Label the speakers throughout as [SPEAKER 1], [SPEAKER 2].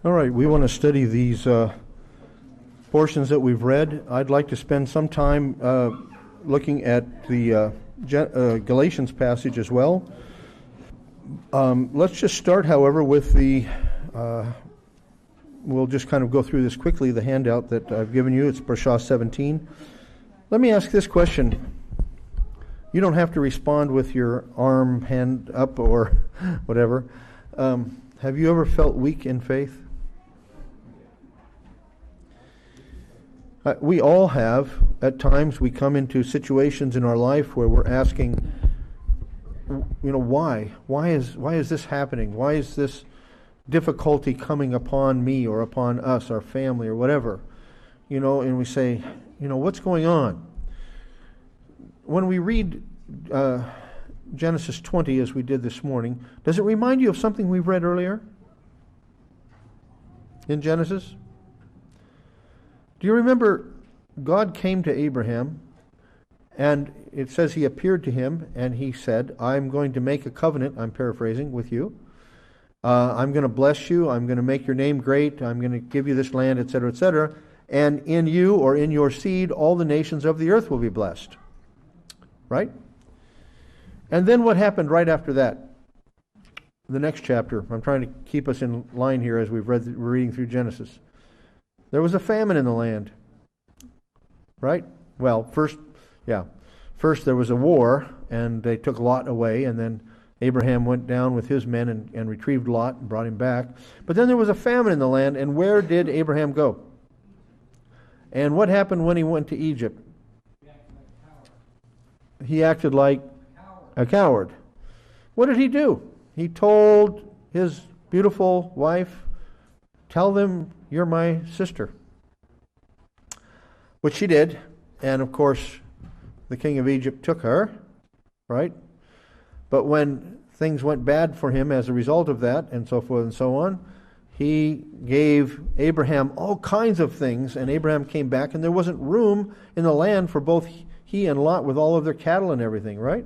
[SPEAKER 1] All right, we want to study these portions that we've read. I'd like to spend some time looking at the Galatians passage as well. Let's just start, however, with we'll just kind of go through this quickly, the handout that I've given you. It's Parashah 17. Let me ask this question. You don't have to respond with your arm, hand up, or whatever. Have you ever felt weak in faith? We all have. At times we come into situations in our life where we're asking, why? Why is this happening? Why is this difficulty coming upon me or upon us, our family, or whatever? And we say, what's going on? When we read Genesis 20, as we did this morning, does it remind you of something we've read earlier in Genesis? Do you remember God came to Abraham, and it says he appeared to him, and he said, I'm going to make a covenant, I'm paraphrasing, with you. I'm going to bless you. I'm going to make your name great. I'm going to give you this land, etc., etc. And in you, or in your seed, all the nations of the earth will be blessed. Right? And then what happened right after that? The next chapter. I'm trying to keep us in line here as we're reading through Genesis. There was a famine in the land. Right? Well, first there was a war, and they took Lot away, and then Abraham went down with his men and retrieved Lot and brought him back. But then there was a famine in the land, and where did Abraham go? And what happened when he went to Egypt? He acted like a coward. What did he do? He told his beautiful wife, tell them you're my sister. Which she did. And of course, the king of Egypt took her, right? But when things went bad for him as a result of that, and so forth and so on, he gave Abraham all kinds of things, and Abraham came back, and there wasn't room in the land for both he and Lot with all of their cattle and everything, right?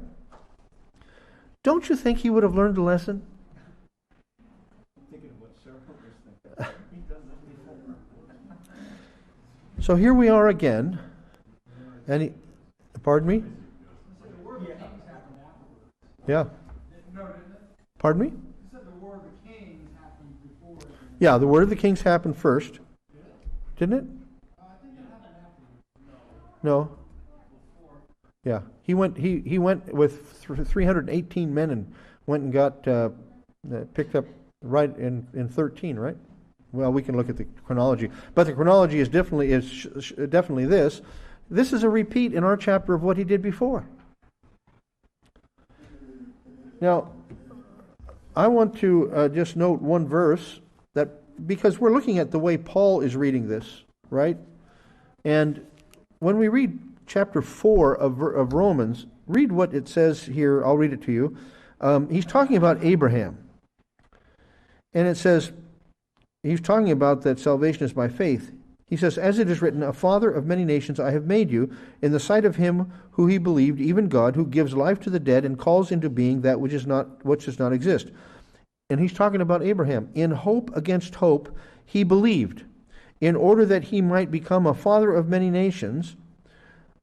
[SPEAKER 1] Don't you think he would have learned a lesson? So here we are again. And pardon me? Yeah. Pardon me? You said the War of the Kings happened before. Yeah, the Word of the Kings happened first. Didn't it? I think it happened after. No. Yeah. He went with 318 men and went and got picked up right in 13, right? Well, we can look at the chronology. But the chronology is definitely this. This is a repeat in our chapter of what he did before. Now, I want to just note one verse, that because we're looking at the way Paul is reading this, right? And when we read chapter 4 of Romans, read what it says here. I'll read it to you. He's talking about Abraham. And it says, he's talking about that salvation is by faith. He says, as it is written, a father of many nations I have made you, in the sight of him who he believed, even God, who gives life to the dead and calls into being that which does not exist. And he's talking about Abraham. In hope against hope, he believed, in order that he might become a father of many nations,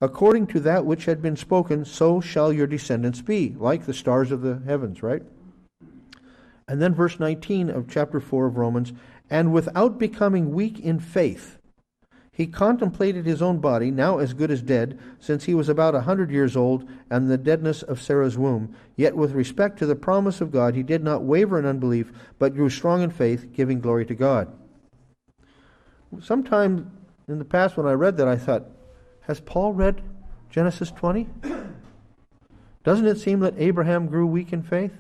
[SPEAKER 1] according to that which had been spoken, so shall your descendants be, like the stars of the heavens, right? And then verse 19 of chapter 4 of Romans, and without becoming weak in faith, he contemplated his own body, now as good as dead, since he was about 100 years old, and the deadness of Sarah's womb. Yet with respect to the promise of God, he did not waver in unbelief, but grew strong in faith, giving glory to God. Sometime in the past when I read that, I thought, has Paul read Genesis 20? Doesn't it seem that Abraham grew weak in faith?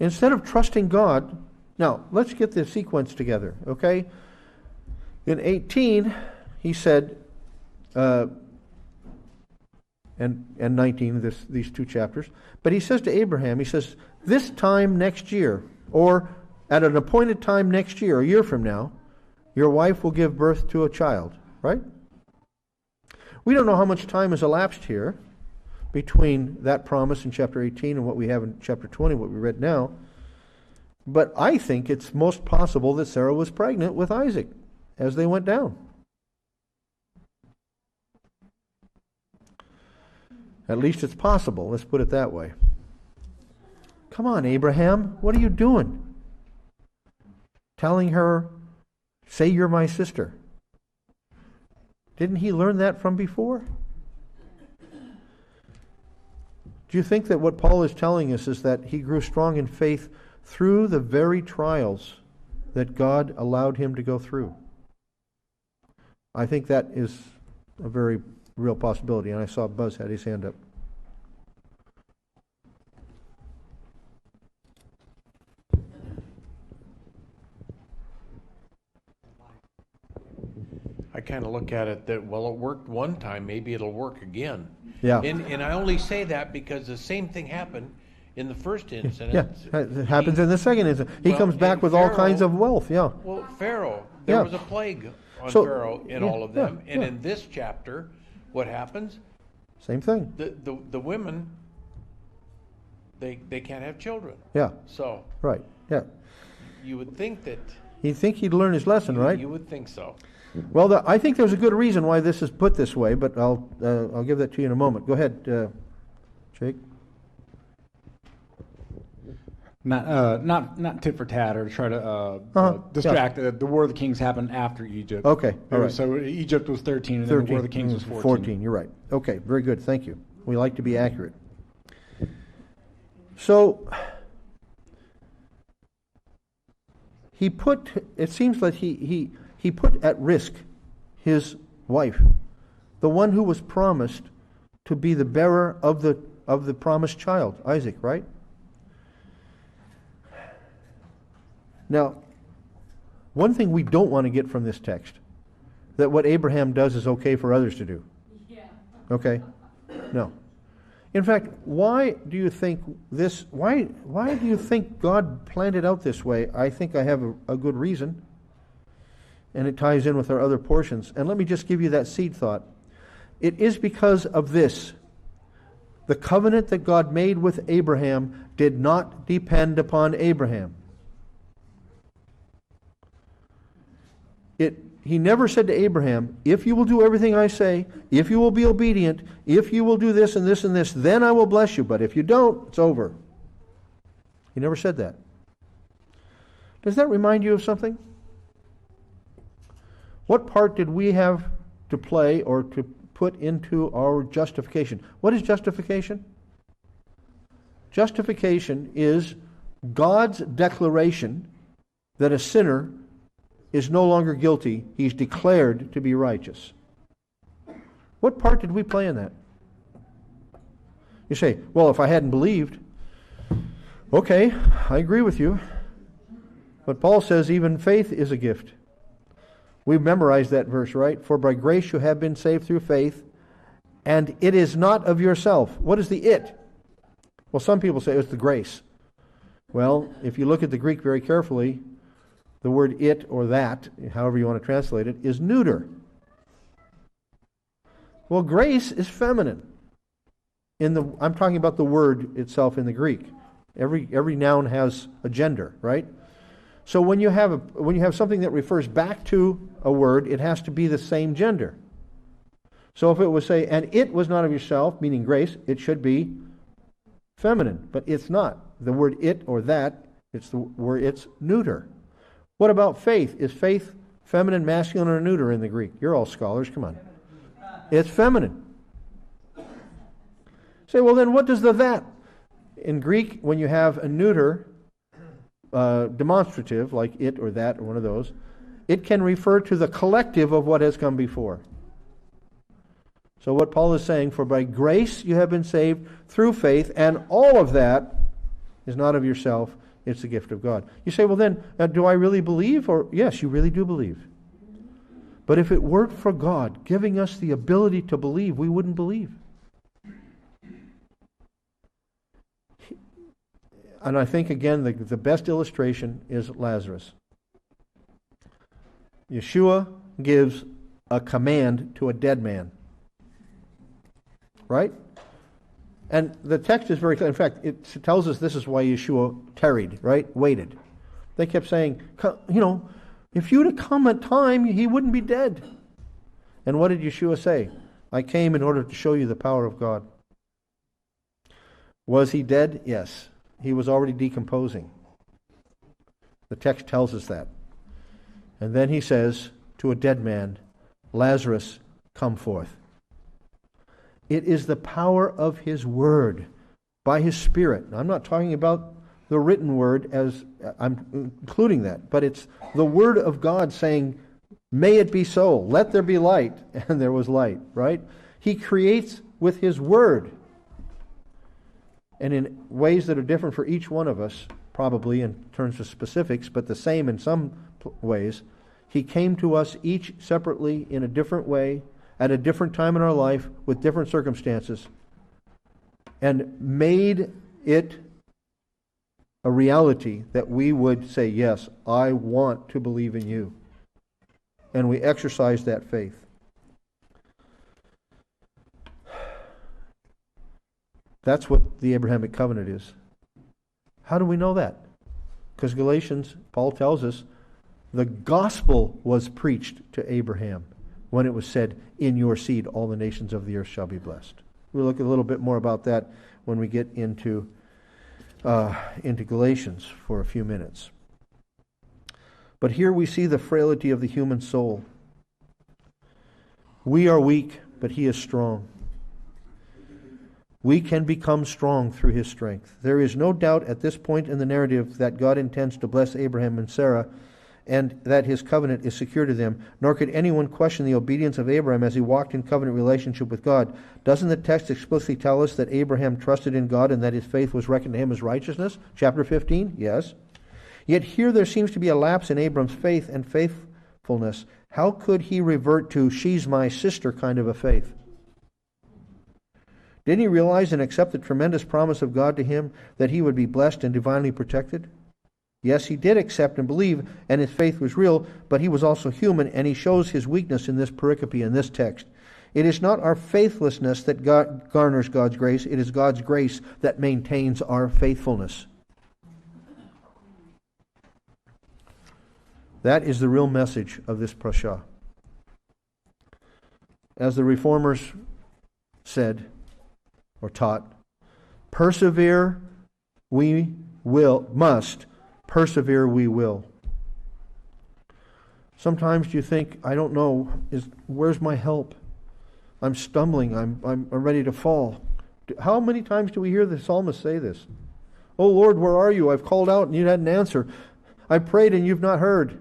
[SPEAKER 1] Instead of trusting God, now let's get the sequence together, okay? In 18, he said, and 19, these two chapters, but he says to Abraham, he says, this time next year, or at an appointed time next year, a year from now, your wife will give birth to a child, right? We don't know how much time has elapsed here between that promise in chapter 18 and what we have in chapter 20, what we read now. But I think it's most possible that Sarah was pregnant with Isaac as they went down. At least it's possible. Let's put it that way. Come on, Abraham. What are you doing? Telling her, say you're my sister. Didn't he learn that from before? Do you think that what Paul is telling us is that he grew strong in faith through the very trials that God allowed him to go through? I think that is a very real possibility, and I saw Buzz had his hand up.
[SPEAKER 2] I kind of look at it that, well, it worked one time, maybe it'll work again.
[SPEAKER 1] Yeah.
[SPEAKER 2] And I only say that because the same thing happened in the first incident.
[SPEAKER 1] Yeah, it happens in the second incident. He comes back with all kinds of wealth, yeah.
[SPEAKER 2] Well, Pharaoh, there was a plague on Pharaoh in all of them. And in this chapter, what happens?
[SPEAKER 1] Same thing.
[SPEAKER 2] The women, they can't have children.
[SPEAKER 1] Yeah.
[SPEAKER 2] So.
[SPEAKER 1] Right, yeah.
[SPEAKER 2] You would think that.
[SPEAKER 1] You'd think he'd learn his lesson, right?
[SPEAKER 2] You would think so.
[SPEAKER 1] Well, I think there's a good reason why this is put this way, but I'll give that to you in a moment. Go ahead, Jake.
[SPEAKER 3] Not tit for tat or to try to distract. The War of the Kings happened after Egypt.
[SPEAKER 1] Okay, all right.
[SPEAKER 3] So Egypt was 13, and then the War of the Kings was 14.
[SPEAKER 1] 14, you're right. Okay, very good, thank you. We like to be accurate. So, it seems that he put at risk his wife, the one who was promised to be the bearer of the promised child, Isaac, right? Now, one thing we don't want to get from this text, that what Abraham does is okay for others to do. Yeah. Okay? No. In fact, why do you think God planned it out this way? I think I have a good reason. And it ties in with our other portions. And let me just give you that seed thought. It is because of this. The covenant that God made with Abraham did not depend upon Abraham. He never said to Abraham, if you will do everything I say, if you will be obedient, if you will do this and this and this, then I will bless you. But if you don't, it's over. He never said that. Does that remind you of something? What part did we have to play or to put into our justification? What is justification? Justification is God's declaration that a sinner is no longer guilty. He's declared to be righteous. What part did we play in that? You say, well, if I hadn't believed, okay, I agree with you. But Paul says even faith is a gift. We've memorized that verse, right? For by grace you have been saved through faith, and it is not of yourself. What is the it? Well, some people say it's the grace. Well, if you look at the Greek very carefully, the word it or that, however you want to translate it, is neuter. Well, grace is feminine. I'm talking about the word itself in the Greek. Every noun has a gender, right? So when you have something that refers back to a word, it has to be the same gender. So if it was say, and it was not of yourself, meaning grace, it should be feminine, but it's not. The word it or that, it's neuter. What about faith? Is faith feminine, masculine, or neuter in the Greek? You're all scholars, come on. It's feminine. Say, well then what does the that? In Greek, when you have a neuter, demonstrative, like it or that or one of those, it can refer to the collective of what has come before. So what Paul is saying, for by grace you have been saved through faith, and all of that is not of yourself, it's the gift of God. You say, well then, do I really believe? Or yes, you really do believe. But if it weren't for God giving us the ability to believe, we wouldn't believe. And I think, again, the best illustration is Lazarus. Yeshua gives a command to a dead man. Right? And the text is very clear. In fact, it tells us this is why Yeshua tarried, right? Waited. They kept saying, if you'd have come at time, he wouldn't be dead. And what did Yeshua say? I came in order to show you the power of God. Was he dead? Yes. He was already decomposing. The text tells us that. And then he says to a dead man, Lazarus, come forth. It is the power of his word, by his Spirit. I'm not talking about the written word as I'm including that, but it's the word of God saying, may it be so, let there be light, and there was light, right? He creates with his word. And in ways that are different for each one of us, probably in terms of specifics, but the same in some ways, he came to us each separately in a different way, at a different time in our life, with different circumstances, and made it a reality that we would say, yes, I want to believe in you. And we exercise that faith. That's what the Abrahamic covenant is. How do we know that? Because Galatians, Paul tells us, the gospel was preached to Abraham when it was said, in your seed all the nations of the earth shall be blessed. We'll look a little bit more about that when we get into Galatians for a few minutes. But here we see the frailty of the human soul. We are weak, but he is strong. We can become strong through his strength. There is no doubt at this point in the narrative that God intends to bless Abraham and Sarah, and that his covenant is secure to them, nor could anyone question the obedience of Abraham as he walked in covenant relationship with God. Doesn't the text explicitly tell us that Abraham trusted in God and that his faith was reckoned to him as righteousness? Chapter 15? Yes. Yet here there seems to be a lapse in Abram's faith and faithfulness. How could he revert to she's my sister kind of a faith? Didn't he realize and accept the tremendous promise of God to him that he would be blessed and divinely protected? Yes, he did accept and believe, and his faith was real, but he was also human, and he shows his weakness in this pericope, in this text. It is not our faithlessness that garners God's grace. It is God's grace that maintains our faithfulness. That is the real message of this Parashah. As the Reformers said, or taught, persevere we must. Persevere we will. Sometimes you think, I don't know, where's my help? I'm stumbling, I'm ready to fall. How many times do we hear the psalmist say this? Oh Lord, where are you? I've called out and you hadn't answered. I prayed and you've not heard.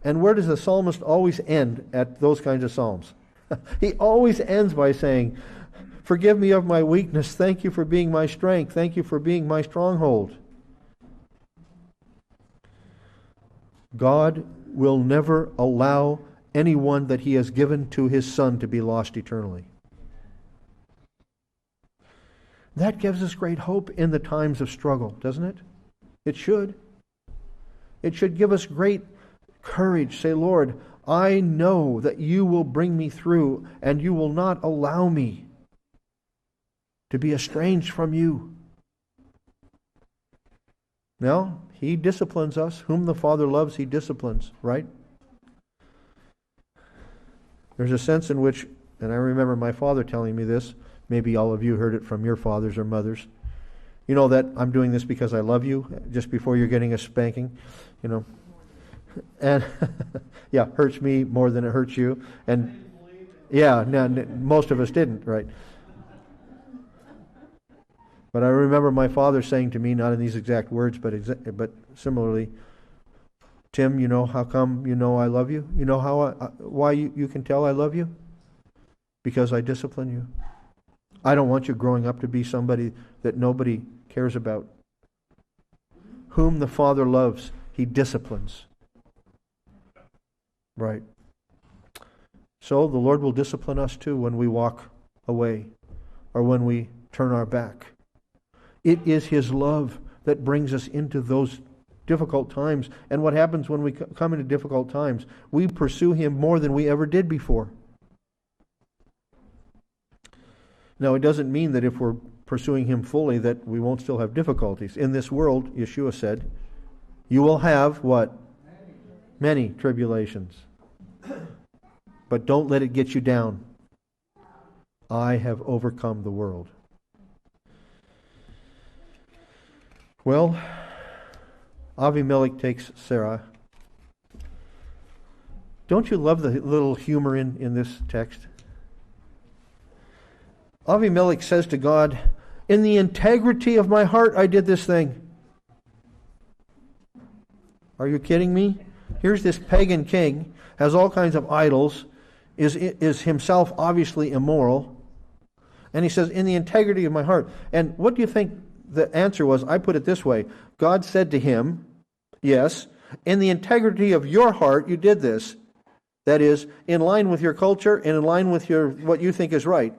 [SPEAKER 1] And where does the psalmist always end at those kinds of psalms? He always ends by saying, forgive me of my weakness. Thank you for being my strength. Thank you for being my stronghold. God will never allow anyone that he has given to his Son to be lost eternally. That gives us great hope in the times of struggle, doesn't it? It should. It should give us great courage. Say, Lord, I know that you will bring me through, and you will not allow me to be estranged from you. Now, he disciplines us. Whom the Father loves, he disciplines, right? There's a sense in which, and I remember my father telling me this, maybe all of you heard it from your fathers or mothers. You know that I'm doing this because I love you, just before you're getting a spanking, And yeah, hurts me more than it hurts you. And yeah, no, most of us didn't, right? But I remember my father saying to me, not in these exact words, but similarly, Tim, how come I love you? You know why you can tell I love you? Because I discipline you. I don't want you growing up to be somebody that nobody cares about. Whom the Father loves, he disciplines. Right. So the Lord will discipline us too when we walk away or when we turn our back. It is his love that brings us into those difficult times. And what happens when we come into difficult times? We pursue him more than we ever did before. Now, it doesn't mean that if we're pursuing him fully that we won't still have difficulties. In this world, Yeshua said, You will have what? Many tribulations. But don't let it get you down. I have overcome the world. Well, Avimelech takes Sara. Don't you love the little humor in this text? Avimelech says to God, in the integrity of my heart I did this thing. Are you kidding me? Here's this pagan king, has all kinds of idols, is himself obviously immoral, and he says, in the integrity of my heart. And what do you think the answer was? I put it this way. God said to him, yes, in the integrity of your heart you did this. That is, in line with your culture and in line with what you think is right.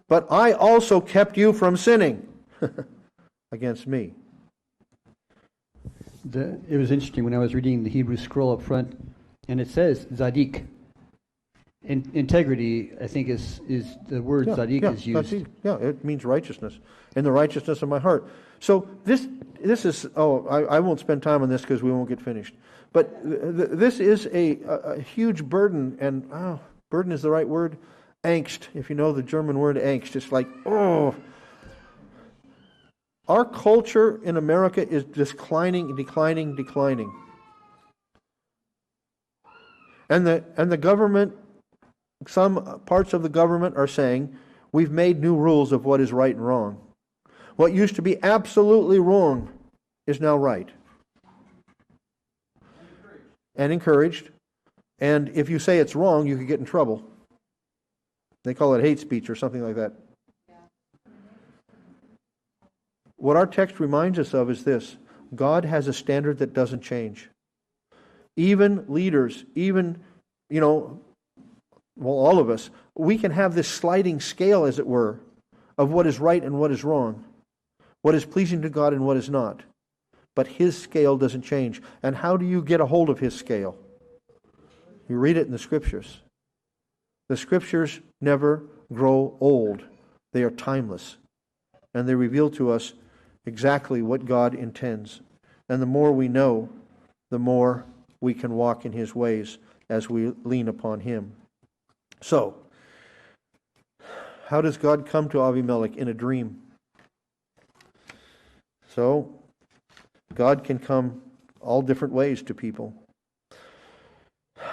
[SPEAKER 1] But I also kept you from sinning against me.
[SPEAKER 4] It was interesting when I was reading the Hebrew scroll up front, and it says Zadik. Integrity, I think, is the word Zadik is used.
[SPEAKER 1] It means righteousness. In the righteousness of my heart. So this is, I won't spend time on this because we won't get finished. But this is a huge burden, and burden is the right word. Angst, if you know the German word angst. It's like, our culture in America is declining. And the government, some parts of the government are saying, we've made new rules of what is right and wrong. What used to be absolutely wrong is now right. And encouraged. And if you say it's wrong, you could get in trouble. They call it hate speech or something like that. What our text reminds us of is this. God has a standard that doesn't change. Even leaders, all of us, we can have this sliding scale, as it were, of what is right and what is wrong, what is pleasing to God and what is not. But His scale doesn't change. And how do you get a hold of His scale? You read it in the Scriptures. The Scriptures never grow old. They are timeless. And they reveal to us exactly what God intends. And the more we know, the more we can walk in His ways as we lean upon Him. So, how does God come to Avimelech? In a dream. So, God can come all different ways to people.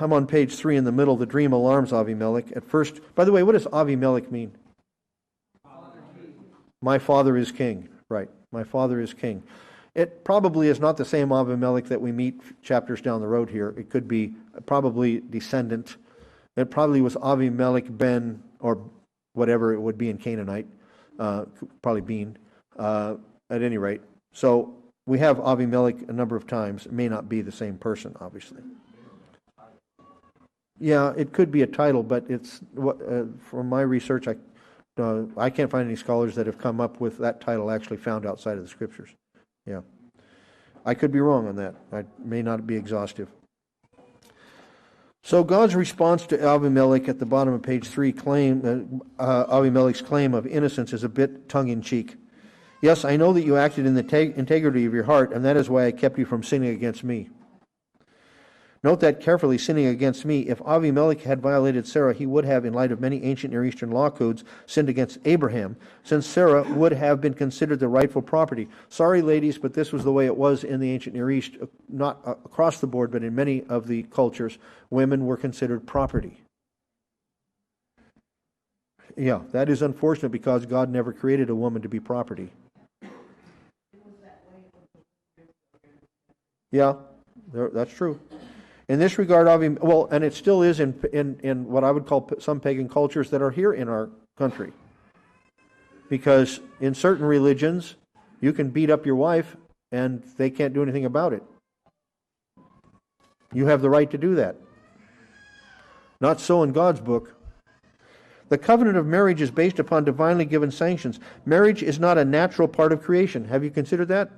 [SPEAKER 1] I'm on page 3 in the middle. The dream alarms Avimelech. At first, by the way, what does Avimelech mean? My father is king. Right. My father is king. It probably is not the same Avimelech that we meet chapters down the road here. It could be probably descendant. It probably was Avimelech ben, or whatever it would be in Canaanite. Probably Bean. At any rate. So we have Avimelech a number of times. It may not be the same person, obviously. Yeah, it could be a title, but it's from my research, I can't find any scholars that have come up with that title actually found outside of the Scriptures. Yeah, I could be wrong on that. I may not be exhaustive. So God's response to Avimelech at the bottom of page 3 Avimelech's claim of innocence is a bit tongue-in-cheek. Yes, I know that you acted in the integrity of your heart, and that is why I kept you from sinning against me. Note that carefully, sinning against me. If Avimelech had violated Sara, he would have, in light of many ancient Near Eastern law codes, sinned against Abraham, since Sara would have been considered the rightful property. Sorry, ladies, but this was the way it was in the ancient Near East, not across the board, but in many of the cultures, women were considered property. Yeah, that is unfortunate because God never created a woman to be property. Yeah, that's true. In this regard, and it still is in what I would call some pagan cultures that are here in our country. Because in certain religions, you can beat up your wife and they can't do anything about it. You have the right to do that. Not so in God's book. The covenant of marriage is based upon divinely given sanctions. Marriage is not a natural part of creation. Have you considered that?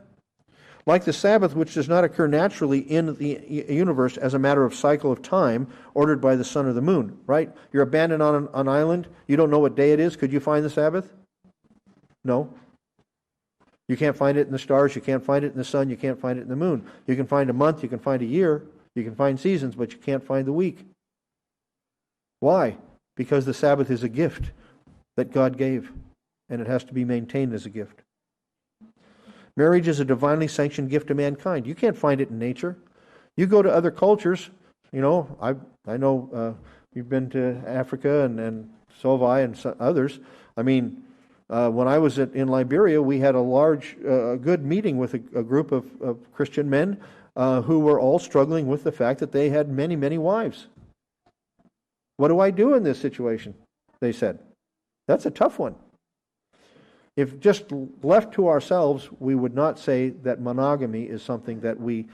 [SPEAKER 1] Like the Sabbath, which does not occur naturally in the universe as a matter of cycle of time ordered by the sun or the moon, right? You're abandoned on an island. You don't know what day it is. Could you find the Sabbath? No. You can't find it in the stars, you can't find it in the sun, you can't find it in the moon. You can find a month, you can find a year, you can find seasons, but you can't find the week. Why? Because the Sabbath is a gift that God gave, and it has to be maintained as a gift. Marriage is a divinely sanctioned gift to mankind. You can't find it in nature. You go to other cultures, I know you've been to Africa and so have I and others. I mean, when I was in Liberia, we had a good meeting with a group of Christian men who were all struggling with the fact that they had many, many wives. What do I do in this situation? They said. That's a tough one. If just left to ourselves, we would not say that monogamy is something that we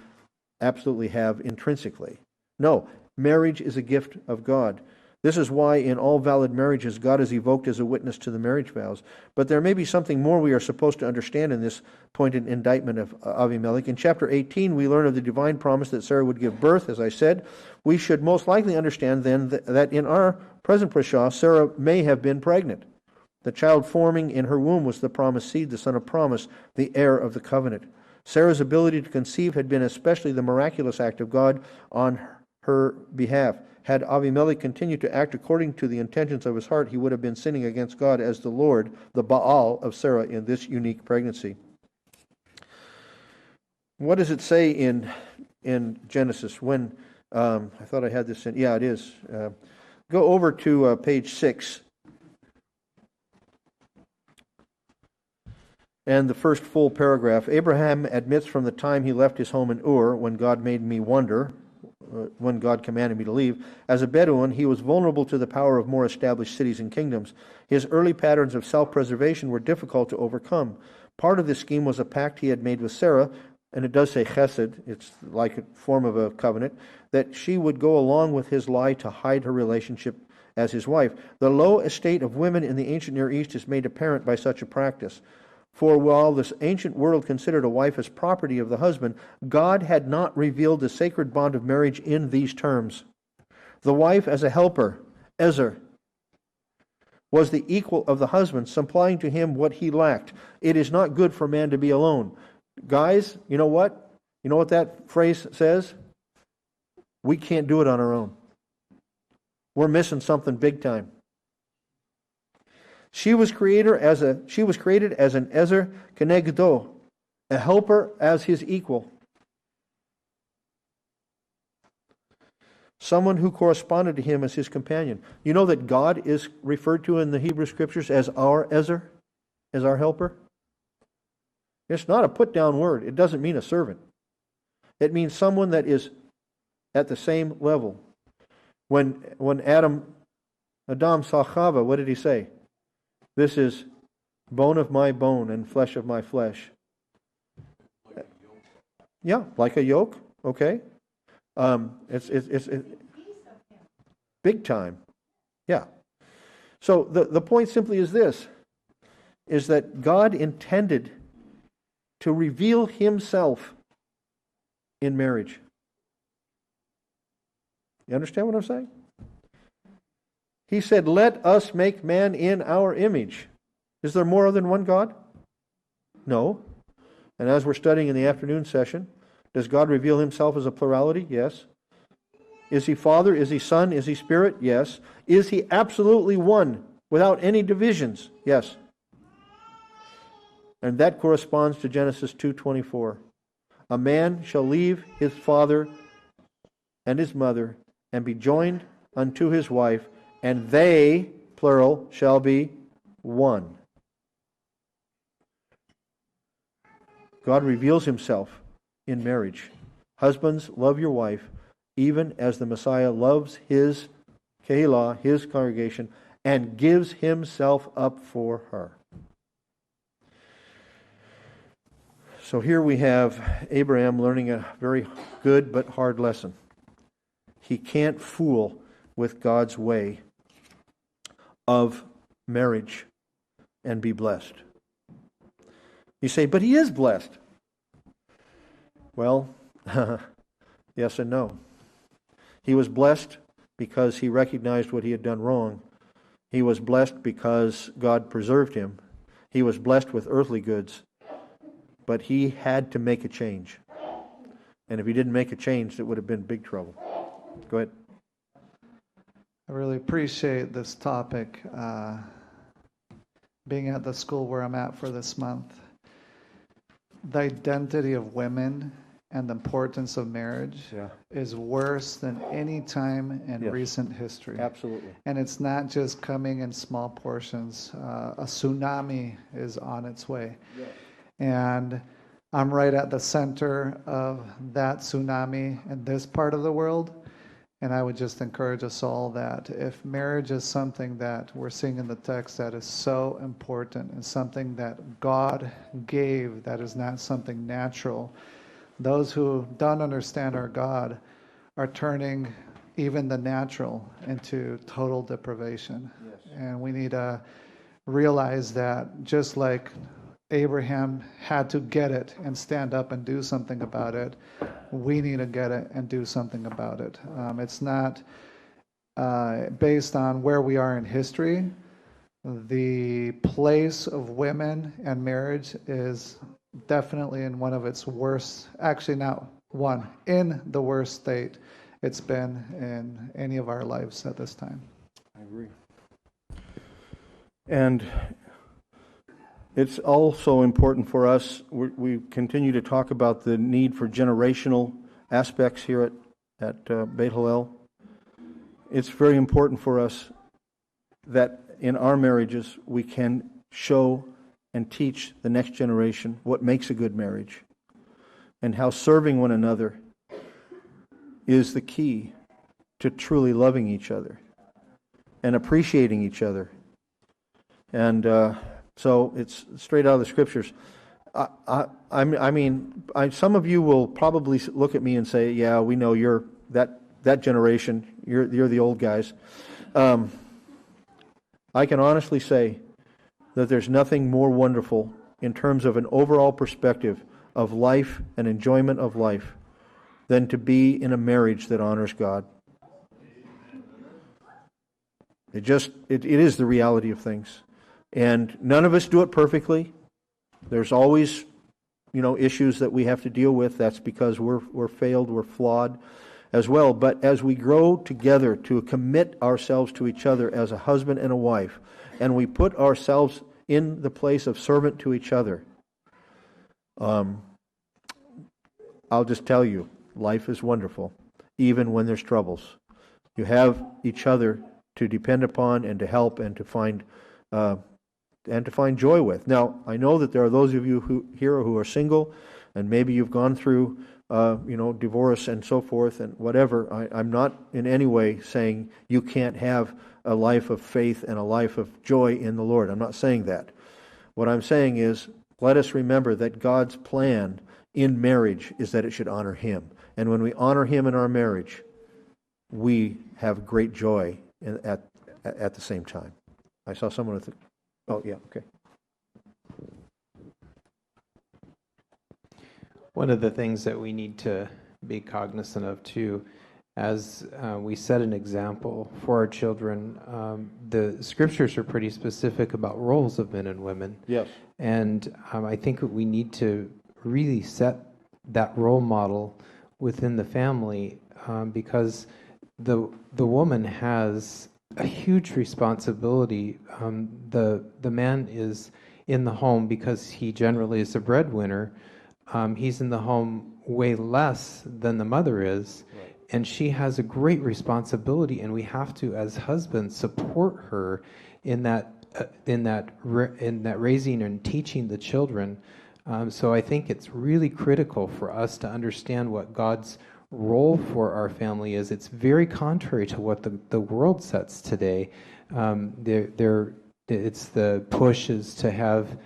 [SPEAKER 1] absolutely have intrinsically. No, marriage is a gift of God. This is why in all valid marriages God is evoked as a witness to the marriage vows. But there may be something more we are supposed to understand in this pointed indictment of Avimelech. In chapter 18 we learn of the divine promise that Sarah would give birth, as I said. We should most likely understand then that in our present Parashah, Sarah may have been pregnant. The child forming in her womb was the promised seed, the son of promise, the heir of the covenant. Sarah's ability to conceive had been especially the miraculous act of God on her behalf. Had Avimelech continued to act according to the intentions of his heart, he would have been sinning against God as the Lord, the Baal of Sarah, in this unique pregnancy. What does it say in Genesis? When I thought I had this in. Yeah, it is. Go over to page 6. And the first full paragraph. Abraham admits from the time he left his home in Ur, when God made me wander, when God commanded me to leave. As a Bedouin, he was vulnerable to the power of more established cities and kingdoms. His early patterns of self-preservation were difficult to overcome. Part of this scheme was a pact he had made with Sarah, and it does say chesed, it's like a form of a covenant, that she would go along with his lie to hide her relationship as his wife. The low estate of women in the ancient Near East is made apparent by such a practice. For while this ancient world considered a wife as property of the husband, God had not revealed the sacred bond of marriage in these terms. The wife as a helper, Ezer, was the equal of the husband, supplying to him what he lacked. It is not good for man to be alone. Guys, you know what? You know what that phrase says? We can't do it on our own. We're missing something big time. She was created as an Ezer Kenegdo, a helper as his equal. Someone who corresponded to him as his companion. You know that God is referred to in the Hebrew Scriptures as our Ezer, as our helper? It's not a put-down word. It doesn't mean a servant. It means someone that is at the same level. When Adam saw Chava, what did he say? This is bone of my bone and flesh of my flesh. Yeah, like a yoke. Okay. It's big time. Yeah. So the point simply is this, is that God intended to reveal himself in marriage. You understand what I'm saying? He said, let us make man in our image. Is there more than one God? No. And as we're studying in the afternoon session, does God reveal himself as a plurality? Yes. Is he Father? Is he Son? Is he Spirit? Yes. Is he absolutely one without any divisions? Yes. And that corresponds to Genesis 2:24. A man shall leave his father and his mother and be joined unto his wife, and they, plural, shall be one. God reveals himself in marriage. Husbands, love your wife, even as the Messiah loves his Kehillah, his congregation, and gives himself up for her. So here we have Abraham learning a very good but hard lesson. He can't fool with God's way of marriage and be blessed. You say, but he is blessed. Well, yes and no. He was blessed because he recognized what he had done wrong. He was blessed because God preserved him. He was blessed with earthly goods. but he had to make a change. And if he didn't make a change, it would have been big trouble. Go ahead.
[SPEAKER 5] I really appreciate this topic. Being at the school where I'm at for this month, the identity of women and the importance of marriage is worse than any time in recent history.
[SPEAKER 1] Absolutely.
[SPEAKER 5] And it's not just coming in small portions. A tsunami is on its way. Yes. And I'm right at the center of that tsunami in this part of the world. And I would just encourage us all that if marriage is something that we're seeing in the text that is so important and something that God gave, that is not something natural, those who don't understand our God are turning even the natural into total deprivation. Yes. And we need to realize that just like Abraham had to get it and stand up and do something about it, we need to get it and do something about it. It's not based on where we are in history. The place of women and marriage is definitely in one of its worst, actually not one, in the worst state it's been in any of our lives at this time.
[SPEAKER 1] I agree. And it's also important for us, we continue to talk about the need for generational aspects here at Beit Hallel. It's very important for us that in our marriages we can show and teach the next generation what makes a good marriage and how serving one another is the key to truly loving each other and appreciating each other. And so it's straight out of the Scriptures. I mean, some of you will probably look at me and say, "Yeah, we know you're that generation. You're the old guys." I can honestly say that there's nothing more wonderful in terms of an overall perspective of life and enjoyment of life than to be in a marriage that honors God. It is the reality of things. And none of us do it perfectly. There's always, issues that we have to deal with. That's because we're failed, we're flawed as well. But as we grow together to commit ourselves to each other as a husband and a wife, and we put ourselves in the place of servant to each other, I'll just tell you, life is wonderful, even when there's troubles. You have each other to depend upon and to help and to find joy with. Now, I know that there are those of you here who are single, and maybe you've gone through, divorce and so forth and whatever. I'm not in any way saying you can't have a life of faith and a life of joy in the Lord. I'm not saying that. What I'm saying is, let us remember that God's plan in marriage is that it should honor Him. And when we honor Him in our marriage, we have great joy at the same time. I saw someone with oh, yeah, okay.
[SPEAKER 6] One of the things that we need to be cognizant of too, as we set an example for our children, the Scriptures are pretty specific about roles of men and women.
[SPEAKER 1] Yes.
[SPEAKER 6] And I think that we need to really set that role model within the family, because the woman has a huge responsibility. The man is in the home because he generally is the breadwinner. He's in the home way less than the mother is, right. And she has a great responsibility, and we have to, as husbands, support her in that raising and teaching the children. So I think it's really critical for us to understand what God's role for our family is. It's very contrary to what the world sets today. It's the push is to have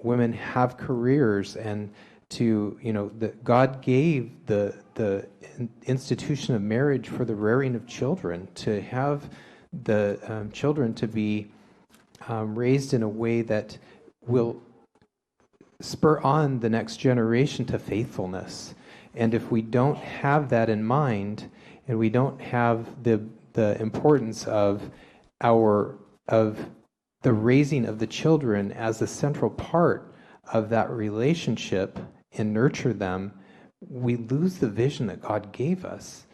[SPEAKER 6] women have careers, and to that God gave the institution of marriage for the rearing of children, to have the children to be raised in a way that will spur on the next generation to faithfulness. And if we don't have that in mind, and we don't have the importance of the raising of the children as a central part of that relationship and nurture them, we lose the vision that God gave us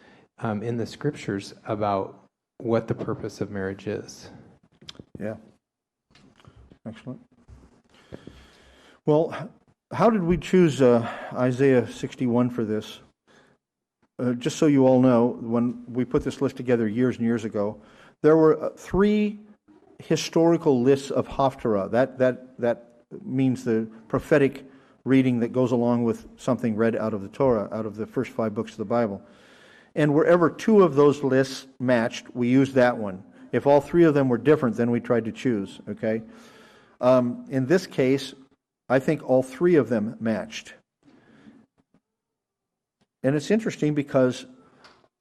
[SPEAKER 6] in the scriptures about what the purpose of marriage is.
[SPEAKER 1] Yeah. Excellent. Well, how did we choose Isaiah 61 for this? Just so you all know, when we put this list together years and years ago, there were 3 historical lists of Haftarah. That means the prophetic reading that goes along with something read out of the Torah, out of the first 5 books of the Bible. And wherever 2 of those lists matched, we used that one. If all 3 of them were different, then we tried to choose, okay? In this case, I think all 3 of them matched. And it's interesting because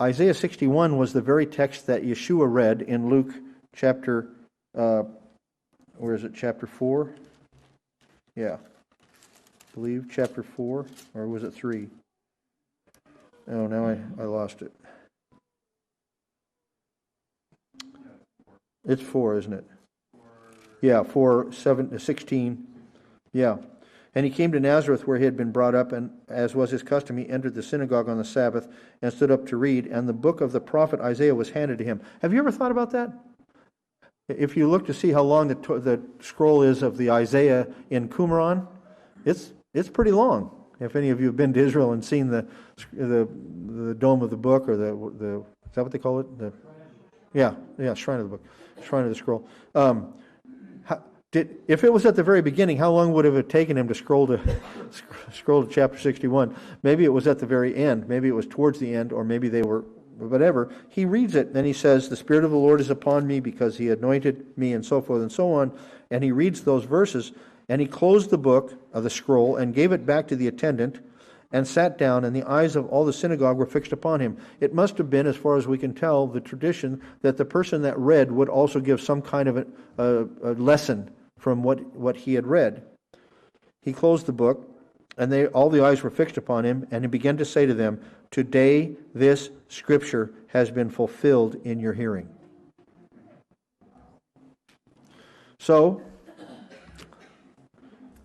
[SPEAKER 1] Isaiah 61 was the very text that Yeshua read in Luke chapter, where is it, chapter 4? Yeah. I believe chapter 4, or was it 3? Oh, now I lost it. It's 4, isn't it? Yeah, 4:16. Yeah. And he came to Nazareth where he had been brought up, and as was his custom, he entered the synagogue on the Sabbath and stood up to read, and the book of the prophet Isaiah was handed to him. Have you ever thought about that? If you look to see how long the scroll is of the Isaiah in Qumran, it's pretty long. If any of you have been to Israel and seen the dome of the book, or the is that what they call it? Shrine of the book, shrine of the scroll. If it was at the very beginning, how long would it have taken him to scroll to chapter 61? Maybe it was at the very end. Maybe it was towards the end, or maybe they were, whatever. He reads it, and then he says, "The Spirit of the Lord is upon me because he anointed me," and so forth and so on. And he reads those verses, and he closed the book of the scroll and gave it back to the attendant and sat down, and the eyes of all the synagogue were fixed upon him. It must have been, as far as we can tell, the tradition that the person that read would also give some kind of a lesson from what he had read. He closed the book, and all the eyes were fixed upon him, and he began to say to them, "Today this scripture has been fulfilled in your hearing." So,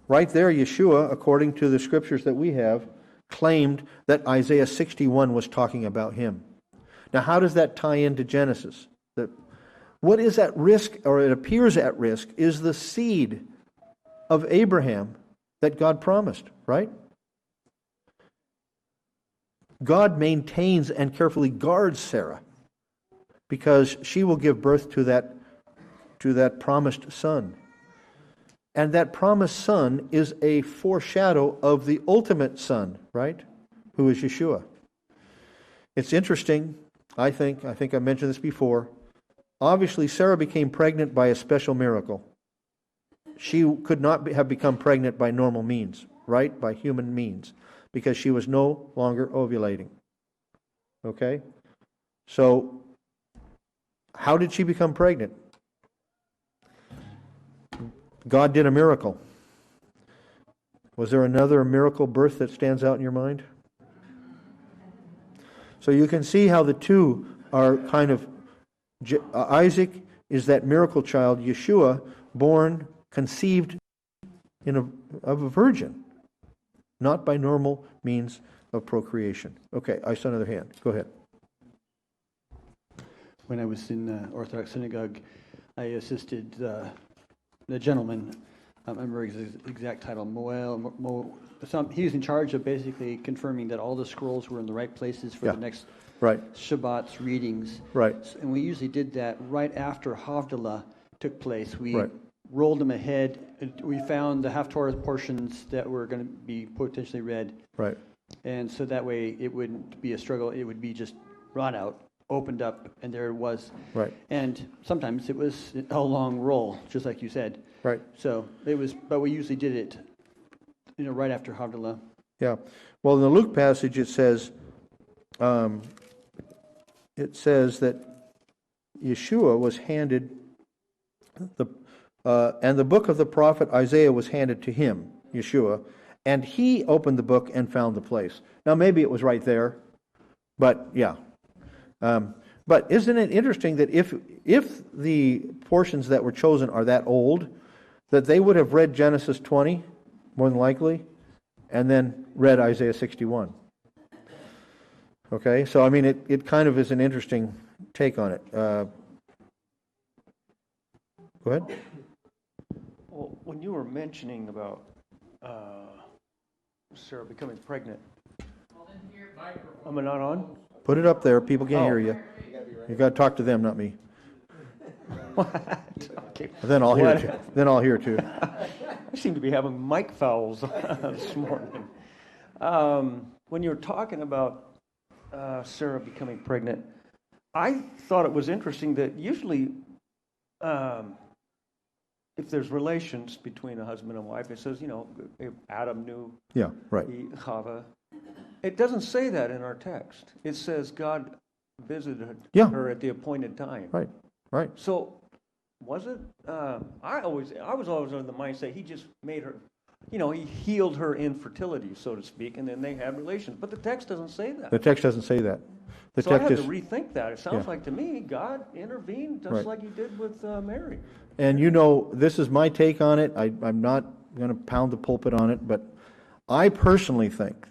[SPEAKER 1] right there, Yeshua, according to the scriptures that we have, claimed that Isaiah 61 was talking about him. Now, how does that tie into Genesis? What is at risk, or it appears at risk, is the seed of Abraham that God promised, right? God maintains and carefully guards Sara because she will give birth to that promised son. And that promised son is a foreshadow of the ultimate son, right? Who is Yeshua. It's interesting, I think I mentioned this before. Obviously, Sara became pregnant by a special miracle. She could not have become pregnant by normal means, right? By human means, because she was no longer ovulating. Okay? So, how did she become pregnant? God did a miracle. Was there another miracle birth that stands out in your mind? So you can see how the two are kind of, Isaac is that miracle child, Yeshua, born, conceived of a virgin, not by normal means of procreation. Okay, I saw another hand. Go ahead.
[SPEAKER 4] When I was in Orthodox Synagogue, I assisted the gentleman, I don't remember his exact title, he was in charge of basically confirming that all the scrolls were in the right places for the next Shabbat's readings.
[SPEAKER 1] Right.
[SPEAKER 4] And we usually did that right after Havdalah took place. We rolled them ahead. We found the Haftarah portions that were going to be potentially read. Right. And so that way it wouldn't be a struggle. It would be just brought out, opened up, and there it was. Right. And sometimes it was a long roll, just like you said. Right. So it was, but we usually did it, right after Havdalah.
[SPEAKER 1] Yeah. Well, in the Luke passage, it says that Yeshua was handed and the book of the prophet Isaiah was handed to him, Yeshua, and he opened the book and found the place. Now, maybe it was right there, but yeah. But isn't it interesting that if the portions that were chosen are that old, that they would have read Genesis 20 more than likely, and then read Isaiah 61. Okay, so I mean, it kind of is an interesting take on it. Go ahead.
[SPEAKER 7] Well, when you were mentioning about Sarah becoming pregnant, am I not on?
[SPEAKER 1] Put it up there. People can't hear you. You got to talk to them, not me.
[SPEAKER 7] What? Okay.
[SPEAKER 1] Then I'll hear too. Then I'll hear too.
[SPEAKER 7] I seem to be having mic fouls this morning. When you were talking about Sarah becoming pregnant, I thought it was interesting that usually, if there's relations between a husband and wife, it says, Adam knew Chava. It doesn't say that in our text. It says God visited her at the appointed time.
[SPEAKER 1] Right.
[SPEAKER 7] So, was it? I was always under the mindset he just made her, he healed her infertility, so to speak, and then they had relations. But the text doesn't say that.
[SPEAKER 1] The text doesn't say that.
[SPEAKER 7] So I had to rethink that. It sounds like to me God intervened just like He did with Mary.
[SPEAKER 1] And this is my take on it. I'm not going to pound the pulpit on it, but I personally think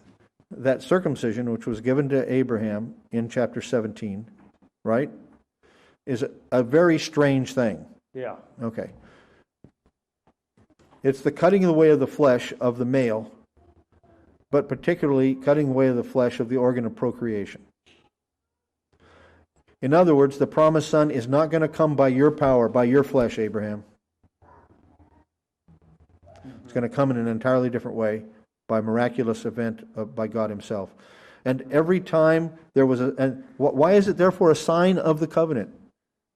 [SPEAKER 1] that circumcision, which was given to Abraham in chapter 17, right, is a very strange thing.
[SPEAKER 7] Yeah.
[SPEAKER 1] Okay. It's the cutting away of the flesh of the male, but particularly cutting away of the flesh of the organ of procreation. In other words, the promised son is not going to come by your power, by your flesh, Abraham. It's going to come in an entirely different way, by miraculous event by God Himself. And every time there was why is it therefore a sign of the covenant?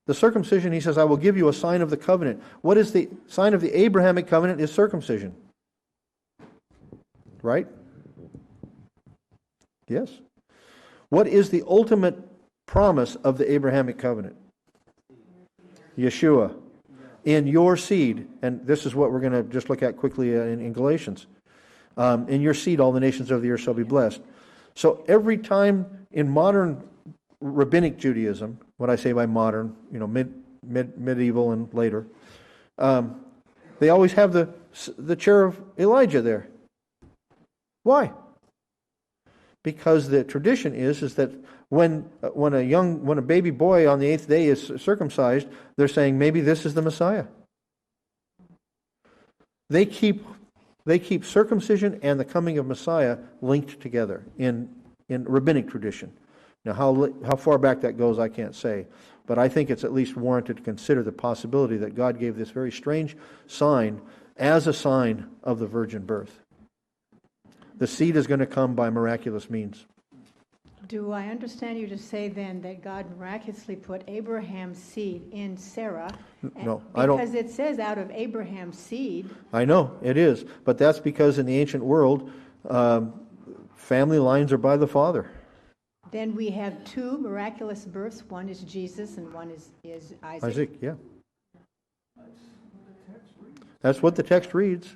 [SPEAKER 1] The circumcision, He says, I will give you a sign of the covenant. What is the sign of the Abrahamic covenant? Is circumcision. Right? Yes. What is the ultimate promise of the Abrahamic covenant? Yeshua. In your seed, and this is what we're going to just look at quickly in Galatians. In your seed, all the nations of the earth shall be blessed. So every time in modern rabbinic Judaism, what I say by modern, medieval and later, they always have the chair of Elijah there. Why? Because the tradition is that when a baby boy on the 8th day is circumcised, they're saying maybe this is the Messiah. They keep circumcision and the coming of Messiah linked together in rabbinic tradition. Now, how far back that goes, I can't say, but I think it's at least warranted to consider the possibility that God gave this very strange sign as a sign of the virgin birth. The seed is going to come by miraculous means.
[SPEAKER 8] Do I understand you to say then that God miraculously put Abraham's seed in Sarah?
[SPEAKER 1] No, I don't.
[SPEAKER 8] Because it says out of Abraham's seed.
[SPEAKER 1] I know, it is. But that's because in the ancient world, family lines are by the father.
[SPEAKER 8] Then we have two miraculous births. One is Jesus and one is Isaac.
[SPEAKER 1] Isaac, yeah. That's what the text reads.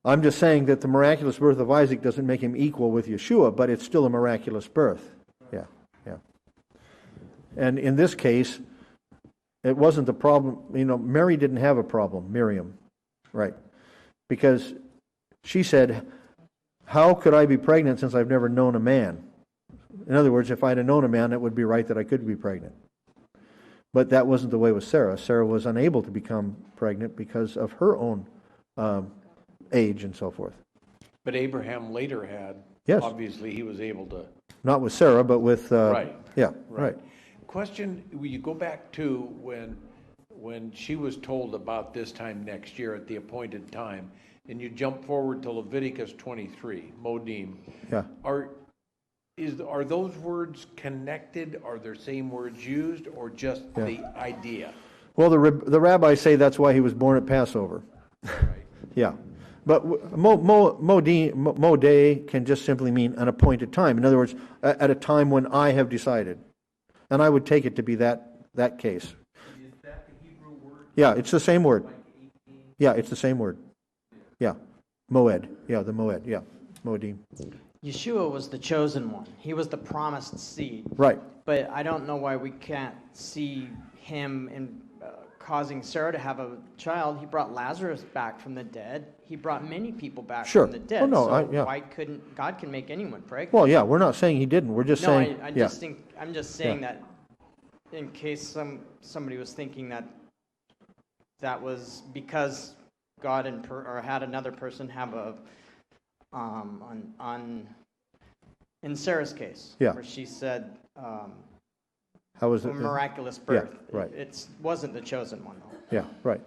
[SPEAKER 1] I'm just saying that the miraculous birth of Isaac doesn't make him equal with Yeshua, but it's still a miraculous birth. Yeah. And in this case, it wasn't the problem. Mary didn't have a problem, Miriam, right? Because she said, how could I be pregnant since I've never known a man? In other words, if I'd have known a man, it would be right that I could be pregnant. But that wasn't the way with Sarah. Sarah was unable to become pregnant because of her own age and so forth.
[SPEAKER 2] But Abraham later had.
[SPEAKER 1] Yes.
[SPEAKER 2] Obviously, he was able to.
[SPEAKER 1] Not with Sarah, but with.
[SPEAKER 2] Right.
[SPEAKER 1] Yeah. Right.
[SPEAKER 2] Question: you go back to when she was told about this time next year at the appointed time, and you jump forward to Leviticus 23, Modim.
[SPEAKER 1] Yeah.
[SPEAKER 2] Are those words connected? Are there same words used, or just the idea?
[SPEAKER 1] Well, the rabbis say that's why he was born at Passover.
[SPEAKER 2] Right.
[SPEAKER 1] Yeah. But modeh can just simply mean an appointed time. In other words, at a time when I have decided. And I would take it to be that case.
[SPEAKER 2] Is that the Hebrew word?
[SPEAKER 1] Yeah, it's the same word. Yeah, it's the same word. Yeah. Moed. Yeah, the moed. Yeah. Moedim.
[SPEAKER 9] Yeshua was the chosen one. He was the promised seed.
[SPEAKER 1] Right.
[SPEAKER 9] But I don't know why we can't see him causing Sarah to have a child. He brought Lazarus back from the dead. He brought many people back
[SPEAKER 1] Sure.
[SPEAKER 9] from the dead.
[SPEAKER 1] Oh, no,
[SPEAKER 9] so why couldn't God can make anyone pregnant?
[SPEAKER 1] Well, yeah, we're not saying he didn't. We're just saying.
[SPEAKER 9] I'm just saying that in case somebody was thinking that was because God or had another person have a in Sarah's case, where she said.
[SPEAKER 1] How was it?
[SPEAKER 9] A miraculous birth.
[SPEAKER 1] Yeah, right.
[SPEAKER 9] It wasn't the chosen one, though.
[SPEAKER 1] Yeah, right.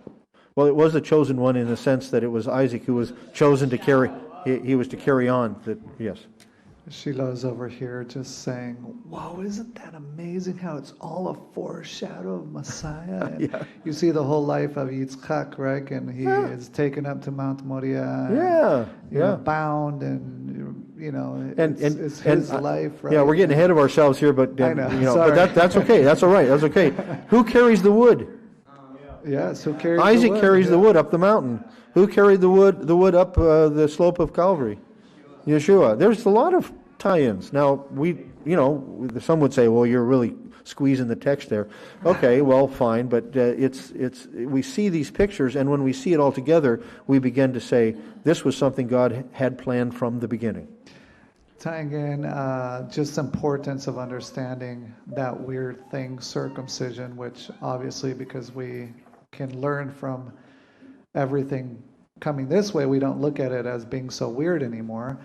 [SPEAKER 1] Well, it was the chosen one in the sense that it was Isaac who was chosen to carry. He was to carry on. Yes.
[SPEAKER 5] Sheila's over here just saying, "Wow, isn't that amazing? How it's all a foreshadow of Messiah." And you see the whole life of Yitzchak, right? And he is taken up to Mount Moriah. Bound and. It's his life, right?
[SPEAKER 1] Yeah, we're getting ahead of ourselves here, but
[SPEAKER 5] I know.
[SPEAKER 1] But that's okay. That's all right. That's okay. Who carries the wood?
[SPEAKER 5] Yes, who carries
[SPEAKER 1] Isaac
[SPEAKER 5] the wood?
[SPEAKER 1] carries the wood up the mountain. Who carried the wood up the slope of Calvary? Yeshua. There's a lot of tie-ins. Now some would say, well, you're really squeezing the text there. Okay, well, fine, but we see these pictures, and when we see it all together, we begin to say this was something God had planned from the beginning.
[SPEAKER 5] Tying in just importance of understanding that weird thing, circumcision, which obviously because we can learn from everything coming this way, we don't look at it as being so weird anymore.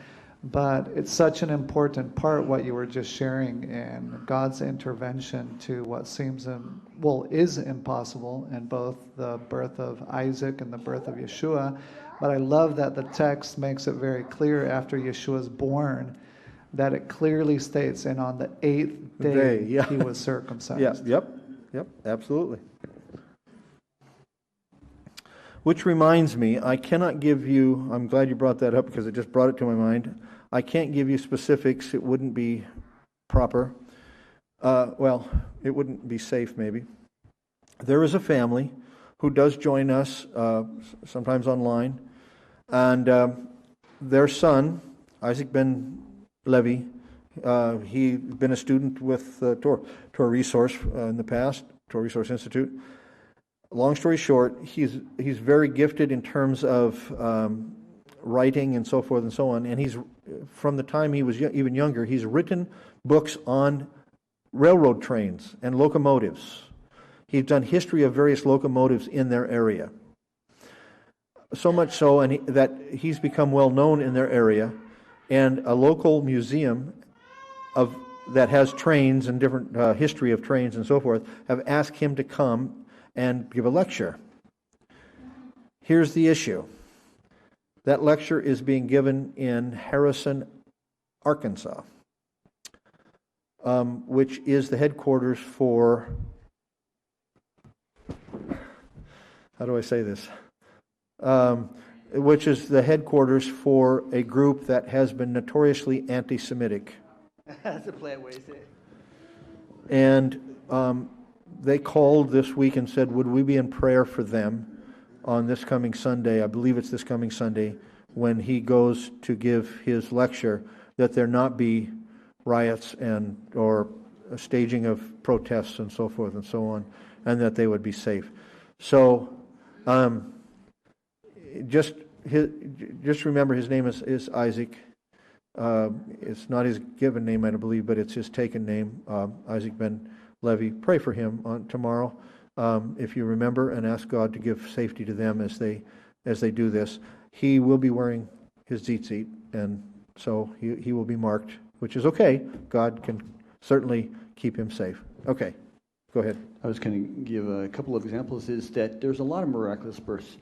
[SPEAKER 5] But it's such an important part, what you were just sharing, in God's intervention to what seems, is impossible in both the birth of Isaac and the birth of Yeshua. But I love that the text makes it very clear after Yeshua's born that it clearly states, and on the 8th day he was circumcised.
[SPEAKER 1] Yep, absolutely. Which reminds me, I cannot give you, I'm glad you brought that up because it just brought it to my mind. I can't give you specifics. It wouldn't be proper. It wouldn't be safe maybe. There is a family who does join us sometimes online, and their son, Isaac Ben Levy, he's been a student with TorahResource in the past, TorahResource Institute. Long story short, he's very gifted in terms of writing and so forth and so on, and he's from the time he was even younger, he's written books on railroad trains and locomotives. He's done history of various locomotives in their area. So much so that he's become well known in their area, and a local museum that has trains and different history of trains and so forth have asked him to come and give a lecture. Here's the issue. That lecture is being given in Harrison, Arkansas, which is the headquarters for, how do I say this? Which is the headquarters for a group that has been notoriously anti-Semitic.
[SPEAKER 4] That's a play way to say it.
[SPEAKER 1] And they called this week and said, would we be in prayer for them on this coming Sunday? I believe it's this coming Sunday when he goes to give his lecture, that there not be riots or a staging of protests and so forth and so on, and that they would be safe. So just remember his name is Isaac. It's not his given name, I don't believe, but it's his taken name, Isaac Ben Levy. Pray for him on tomorrow, if you remember, and ask God to give safety to them as they do this. He will be wearing his tzitzit, and so he will be marked, which is okay. God can certainly keep him safe. Okay, go ahead.
[SPEAKER 4] I was going to give a couple of examples. Is that there's a lot of miraculous births.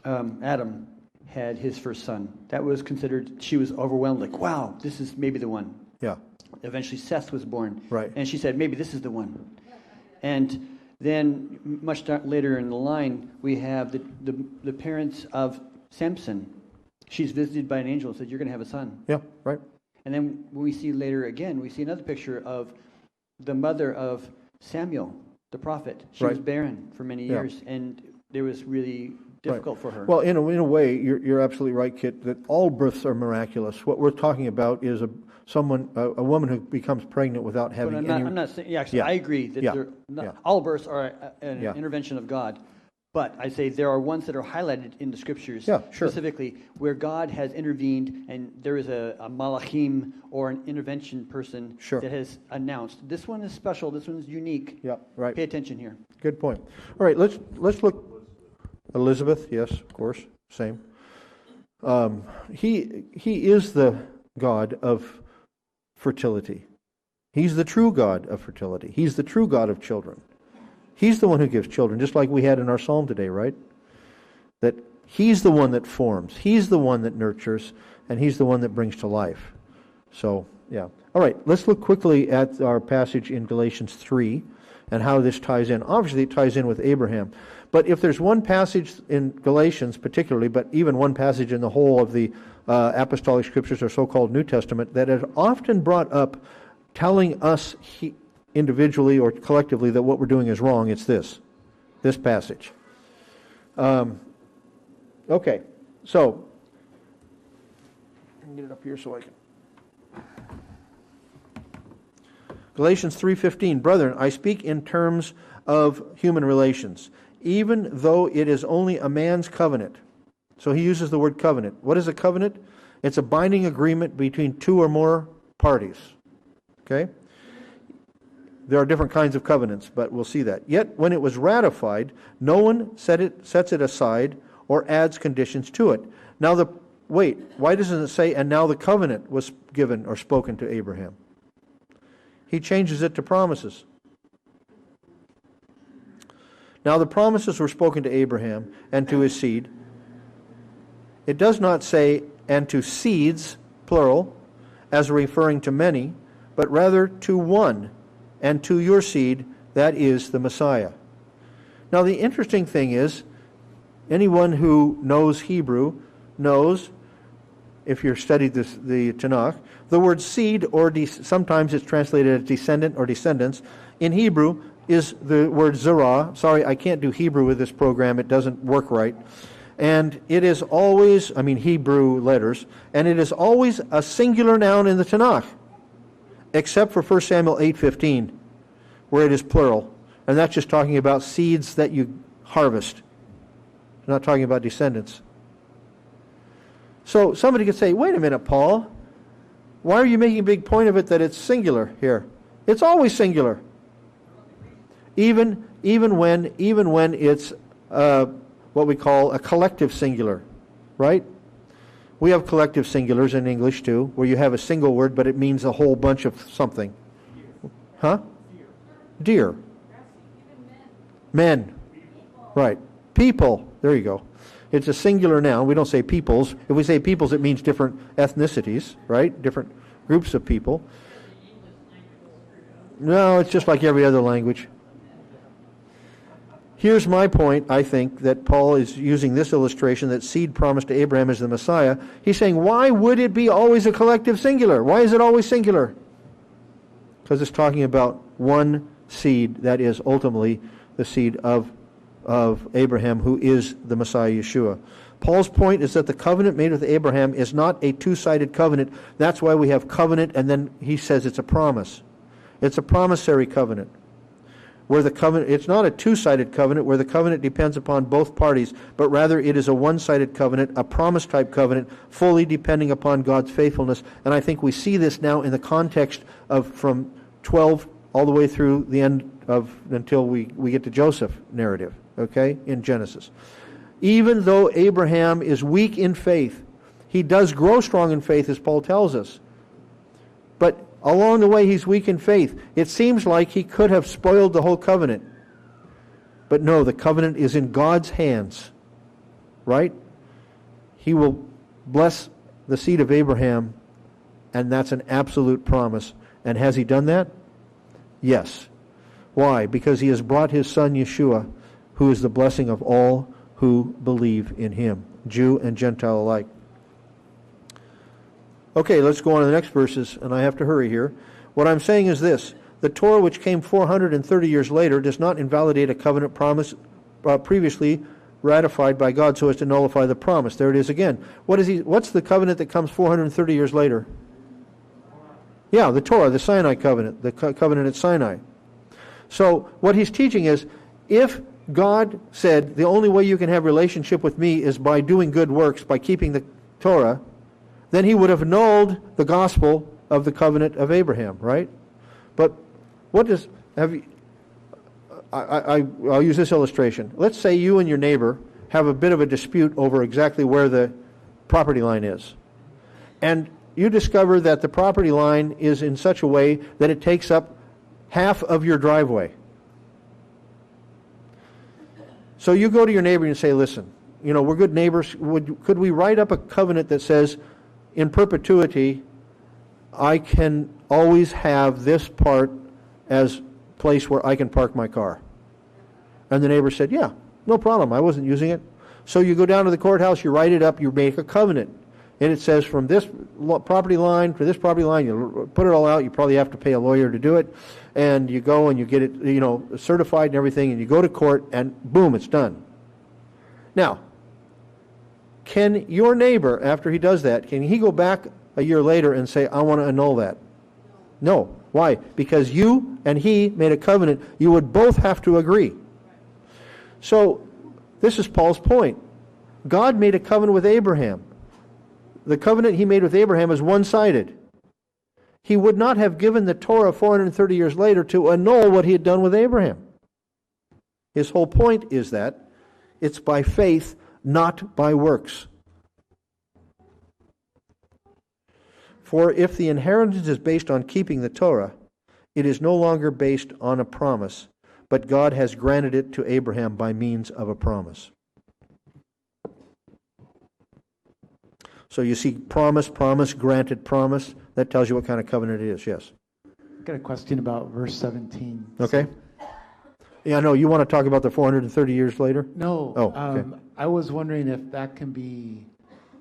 [SPEAKER 4] Adam had his first son. That was considered, she was overwhelmed, like, wow, this is maybe the one.
[SPEAKER 1] Yeah.
[SPEAKER 4] Eventually Seth was born.
[SPEAKER 1] Right.
[SPEAKER 4] And she said, maybe this is the one. And then much later in the line, we have the parents of Samson. She's visited by an angel and said, you're going to have a son.
[SPEAKER 1] Yeah, right.
[SPEAKER 4] And then we see later again, we see another picture of the mother of Samuel, the prophet. She was barren for many years, and it was really difficult for her.
[SPEAKER 1] Well, in a way, you're absolutely right, Kit, that all births are miraculous. What we're talking about is a woman who becomes pregnant without having any...
[SPEAKER 4] I'm not saying, yeah, actually, I agree that all births are an intervention of God. But I say there are ones that are highlighted in the scriptures specifically where God has intervened and there is a malachim or an intervention person that has announced, this one is special, this one is unique.
[SPEAKER 1] Yeah, right.
[SPEAKER 4] Pay attention here.
[SPEAKER 1] Good point. All right, let's look. Elizabeth, yes, of course, same. He is the God of fertility. He's the true God of fertility. He's the true God of children. He's the one who gives children, just like we had in our psalm today, right? That He's the one that forms, He's the one that nurtures, and He's the one that brings to life. So, yeah. All right, let's look quickly at our passage in Galatians 3 and how this ties in. Obviously, it ties in with Abraham. But if there's one passage in Galatians particularly, but even one passage in the whole of the Apostolic Scriptures or so-called New Testament that is often brought up telling us individually or collectively that what we're doing is wrong, it's this passage. Okay, so let me get it up here so I can. Galatians 3:15, brethren, I speak in terms of human relations, even though it is only a man's covenant. So he uses the word covenant. What is a covenant? It's a binding agreement between two or more parties. Okay? There are different kinds of covenants, but we'll see that. Yet, when it was ratified, no one sets it aside or adds conditions to it. Now why doesn't it say, and now the covenant was given or spoken to Abraham? He changes it to promises. Now the promises were spoken to Abraham and to his seed. It does not say, and to seeds, plural, as referring to many, but rather to one, and to your seed, that is the Messiah. Now the interesting thing is, anyone who knows Hebrew knows, if you've studied the Tanakh, the word seed, or sometimes it's translated as descendant or descendants, in Hebrew is the word zerah. Sorry, I can't do Hebrew with this program. It doesn't work right. And it is always, Hebrew letters, and it is always a singular noun in the Tanakh, except for 1 Samuel 8:15, where it is plural. And that's just talking about seeds that you harvest. It's not talking about descendants. So somebody could say, wait a minute, Paul, why are you making a big point of it that it's singular here? It's always singular. Even when it's what we call a collective singular, right? We have collective singulars in English too, where you have a single word, but it means a whole bunch of something. Huh? Deer. Men. Right. People. There you go. It's a singular noun. We don't say peoples. If we say peoples, it means different ethnicities, right? Different groups of people. No, it's just like every other language. Here's my point, I think, that Paul is using this illustration that seed promised to Abraham is the Messiah. He's saying, why would it be always a collective singular? Why is it always singular? Because it's talking about one seed that is ultimately the seed of Abraham, who is the Messiah, Yeshua. Paul's point is that the covenant made with Abraham is not a two-sided covenant. That's why we have covenant, and then he says it's a promise. It's a promissory covenant. Where the covenant, it's not a two-sided covenant where the covenant depends upon both parties, but rather it is a one-sided covenant, a promise-type covenant, fully depending upon God's faithfulness. And I think we see this now in the context of from 12 all the way through the end of, until we get to Joseph narrative, okay, in Genesis. Even though Abraham is weak in faith, he does grow strong in faith, as Paul tells us. But along the way, he's weak in faith. It seems like he could have spoiled the whole covenant. But no, the covenant is in God's hands, right? He will bless the seed of Abraham, and that's an absolute promise. And has he done that? Yes. Why? Because he has brought his son Yeshua, who is the blessing of all who believe in him, Jew and Gentile alike. Okay, let's go on to the next verses, and I have to hurry here. What I'm saying is this: the Torah, which came 430 years later, does not invalidate a covenant promise previously ratified by God so as to nullify the promise. There it is again. What's the covenant that comes 430 years later? Yeah, the Torah, the Sinai covenant, the covenant at Sinai. So what he's teaching is, if God said the only way you can have relationship with me is by doing good works, by keeping the Torah, then he would have annulled the gospel of the covenant of Abraham, right? But what does I'll use this illustration. Let's say you and your neighbor have a bit of a dispute over exactly where the property line is. And you discover that the property line is in such a way that it takes up half of your driveway. So you go to your neighbor and say, listen, we're good neighbors. Could we write up a covenant that says, in perpetuity, I can always have this part as place where I can park my car? And the neighbor said, yeah, no problem. I wasn't using it. So you go down to the courthouse, you write it up, you make a covenant. And it says from this property line to this property line, you put it all out. You probably have to pay a lawyer to do it. And you go and you get it, certified and everything, and you go to court, and boom, it's done. Now, can your neighbor, after he does that, can he go back a year later and say, I want to annul that? No. Why? Because you and he made a covenant. You would both have to agree. So, this is Paul's point. God made a covenant with Abraham. The covenant he made with Abraham is one-sided. He would not have given the Torah 430 years later to annul what he had done with Abraham. His whole point is that it's by faith, not by works. For if the inheritance is based on keeping the Torah, it is no longer based on a promise, but God has granted it to Abraham by means of a promise. So you see promise, granted promise. That tells you what kind of covenant it is, yes.
[SPEAKER 3] I've got a question about verse 17.
[SPEAKER 1] Okay. Yeah, no, you want to talk about the 430 years later?
[SPEAKER 3] No.
[SPEAKER 1] Oh, okay.
[SPEAKER 3] I was wondering if that can be,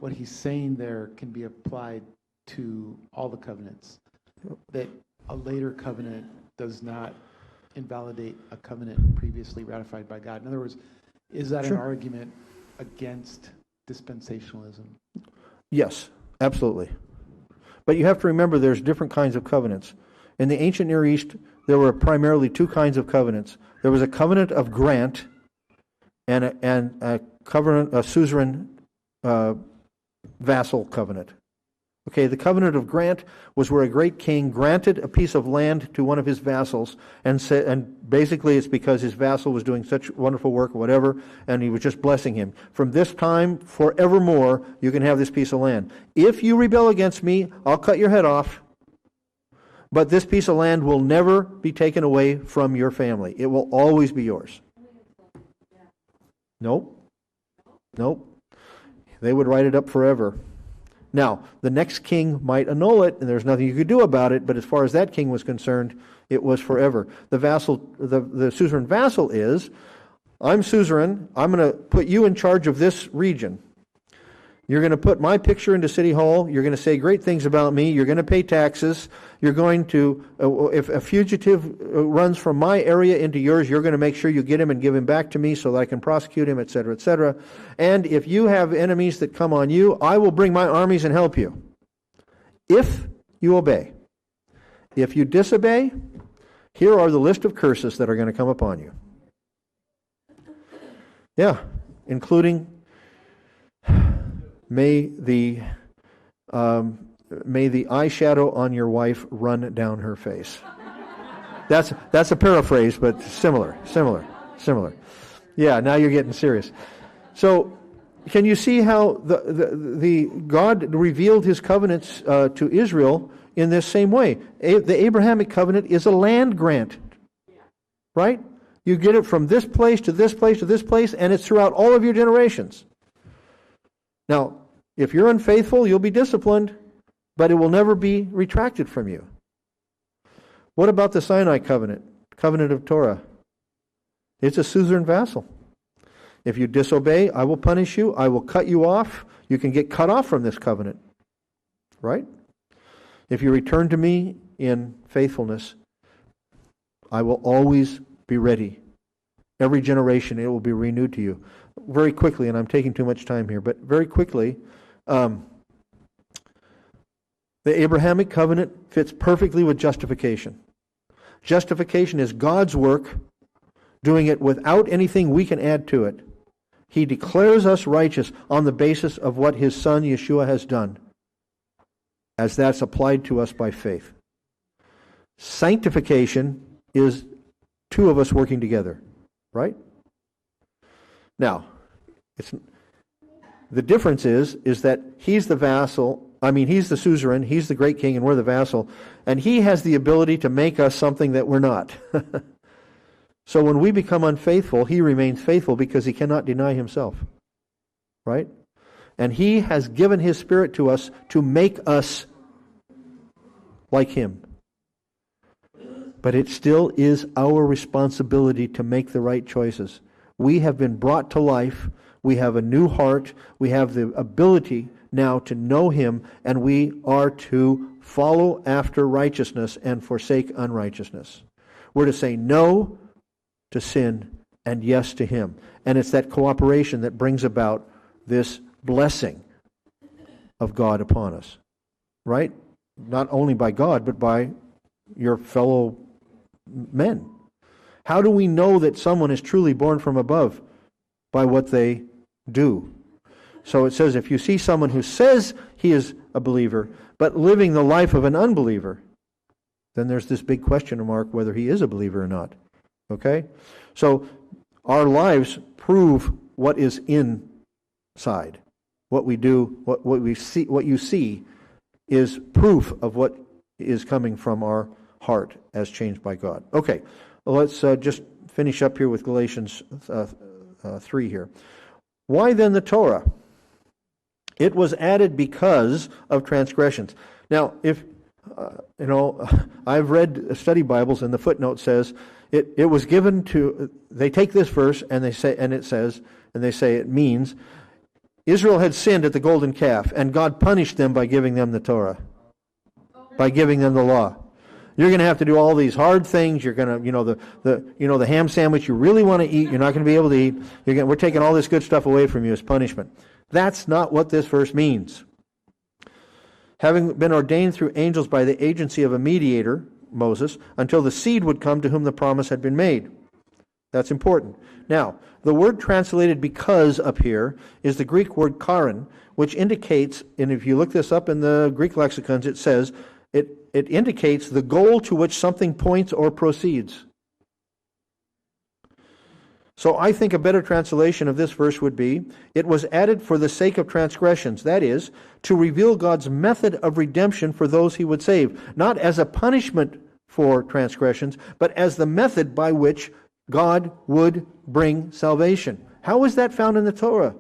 [SPEAKER 3] what he's saying there can be applied to all the covenants. That a later covenant does not invalidate a covenant previously ratified by God. In other words, is that an argument against dispensationalism?
[SPEAKER 1] Yes, absolutely. But you have to remember there's different kinds of covenants. In the ancient Near East, there were primarily two kinds of covenants. There was a covenant of grant and a covenant, a suzerain vassal covenant. Okay, the covenant of grant was where a great king granted a piece of land to one of his vassals, and basically it's because his vassal was doing such wonderful work or whatever, and he was just blessing him. From this time, forevermore, you can have this piece of land. If you rebel against me, I'll cut your head off, but this piece of land will never be taken away from your family. It will always be yours. Nope. They would write it up forever. Now, the next king might annul it, and there's nothing you could do about it, but as far as that king was concerned, it was forever. The suzerain vassal is, I'm suzerain, I'm going to put you in charge of this region. You're going to put my picture into City Hall, you're going to say great things about me, you're going to pay taxes, you're going to, if a fugitive runs from my area into yours, you're going to make sure you get him and give him back to me so that I can prosecute him, etc., etc. And if you have enemies that come on you, I will bring my armies and help you. If you obey. If you disobey, here are the list of curses that are going to come upon you. Yeah, including may the eyeshadow on your wife run down her face. That's a paraphrase, but similar. Yeah, now you're getting serious. So, can you see how the God revealed His covenants to Israel in this same way? The Abrahamic covenant is a land grant, right? You get it from this place to this place to this place, and it's throughout all of your generations. Now, if you're unfaithful, you'll be disciplined, but it will never be retracted from you. What about the Sinai covenant, covenant of Torah? It's a suzerain vassal. If you disobey, I will punish you, I will cut you off. You can get cut off from this covenant, right? If you return to me in faithfulness, I will always be ready. Every generation it will be renewed to you. Very quickly, and I'm taking too much time here, but very quickly, The Abrahamic covenant fits perfectly with justification. Justification is God's work, doing it without anything we can add to it. He declares us righteous on the basis of what His Son Yeshua has done, as that's applied to us by faith. Sanctification is two of us working together, right? Now, the difference is that He's the vassal, He's the suzerain, He's the great king, and we're the vassal, and He has the ability to make us something that we're not. So when we become unfaithful, He remains faithful because He cannot deny Himself, right? And He has given His Spirit to us to make us like Him. But it still is our responsibility to make the right choices. We have been brought to life. We have a new heart. We have the ability now to know Him, and we are to follow after righteousness and forsake unrighteousness. We're to say no to sin and yes to Him. And it's that cooperation that brings about this blessing of God upon us. Right? Not only by God, but by your fellow men. How do we know that someone is truly born from above? By what they do. So it says, if you see someone who says he is a believer, but living the life of an unbeliever, then there's this big question mark whether he is a believer or not. Okay? So our lives prove what is inside. What we do, what we see, what you see is proof of what is coming from our heart as changed by God. Okay, well, let's just finish up here with Galatians 3 here. Why then the Torah? It was added because of transgressions. Now, if I've read study Bibles, and the footnote says it was given to. They take this verse and they say, and it says, and they say it means Israel had sinned at the golden calf, and God punished them by giving them the Torah, by giving them the law. You're going to have to do all these hard things. You're going to, the ham sandwich you really want to eat, you're not going to be able to eat. We're taking all this good stuff away from you as punishment. That's not what this verse means. Having been ordained through angels by the agency of a mediator, Moses, until the seed would come to whom the promise had been made. That's important. Now, the word translated because up here is the Greek word charon, which indicates, and if you look this up in the Greek lexicons, it says, it indicates the goal to which something points or proceeds. So I think a better translation of this verse would be, it was added for the sake of transgressions, that is, to reveal God's method of redemption for those He would save, not as a punishment for transgressions, but as the method by which God would bring salvation. How is that found in the Torah?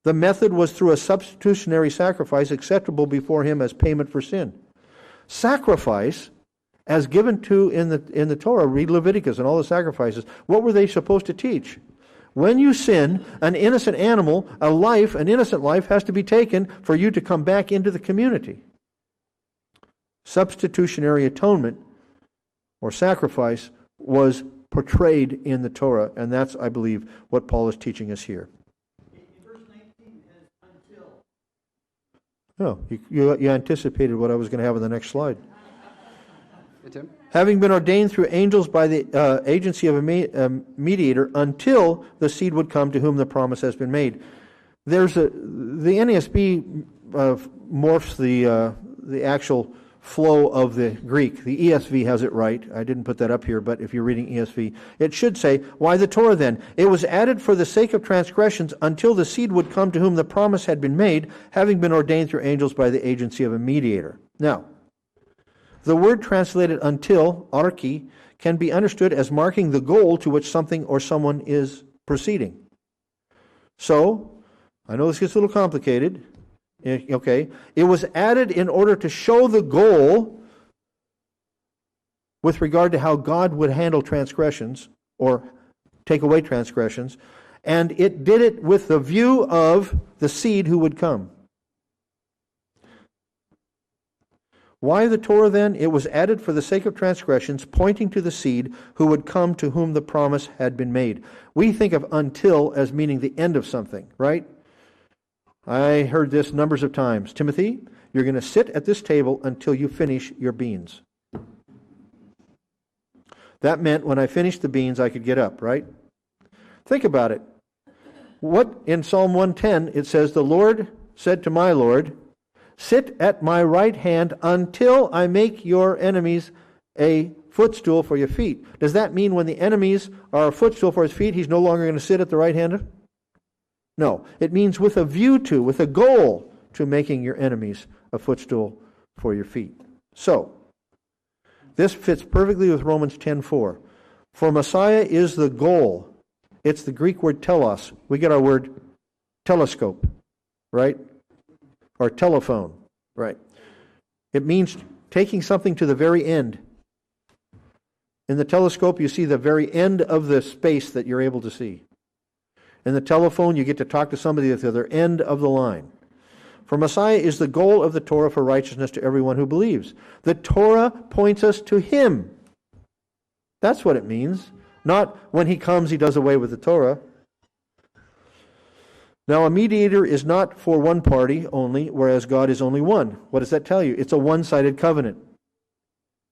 [SPEAKER 1] The method was through a substitutionary sacrifice acceptable before Him as payment for sin. Sacrifice, as given to in the Torah, read Leviticus and all the sacrifices, what were they supposed to teach? When you sin, an innocent animal, an innocent life has to be taken for you to come back into the community. Substitutionary atonement or sacrifice was portrayed in the Torah, and that's, I believe, what Paul is teaching us here.
[SPEAKER 10] Verse 19 has until.
[SPEAKER 1] No, you anticipated what I was going to have in the next slide.
[SPEAKER 10] Hey, Tim?
[SPEAKER 1] Having been ordained through angels by the agency of a mediator until the seed would come to whom the promise has been made. The NASB morphs the actual flow of the Greek. The ESV has it right. I didn't put that up here, but if you're reading ESV, it should say, why the Torah then? It was added for the sake of transgressions until the seed would come to whom the promise had been made, having been ordained through angels by the agency of a mediator. Now, the word translated until, archi, can be understood as marking the goal to which something or someone is proceeding. So, I know this gets a little complicated. Okay, it was added in order to show the goal with regard to how God would handle transgressions or take away transgressions, and it did it with the view of the seed who would come. Why the Torah then? It was added for the sake of transgressions, pointing to the seed who would come to whom the promise had been made. We think of until as meaning the end of something, right? I heard this numbers of times. Timothy, You're going to sit at this table until you finish your beans. That meant when I finished the beans, I could get up, right? Think about it. What in Psalm 110, it says, the Lord said to my Lord, sit at my right hand until I make your enemies a footstool for your feet. Does that mean when the enemies are a footstool for his feet, he's no longer going to sit at the right hand? No. It means with a view to, with a goal to making your enemies a footstool for your feet. So, this fits perfectly with Romans 10:4. For Messiah is the goal. It's the Greek word telos. We get our word telescope, right? Or telephone, right? It means taking something to the very end. In the telescope, you see the very end of the space that you're able to see. In the telephone, you get to talk to somebody at the other end of the line. For Messiah is the goal of the Torah for righteousness to everyone who believes. The Torah points us to Him. That's what it means. Not when He comes, He does away with the Torah. Now, a mediator is not for one party only, whereas God is only one. What does that tell you? It's a one-sided covenant.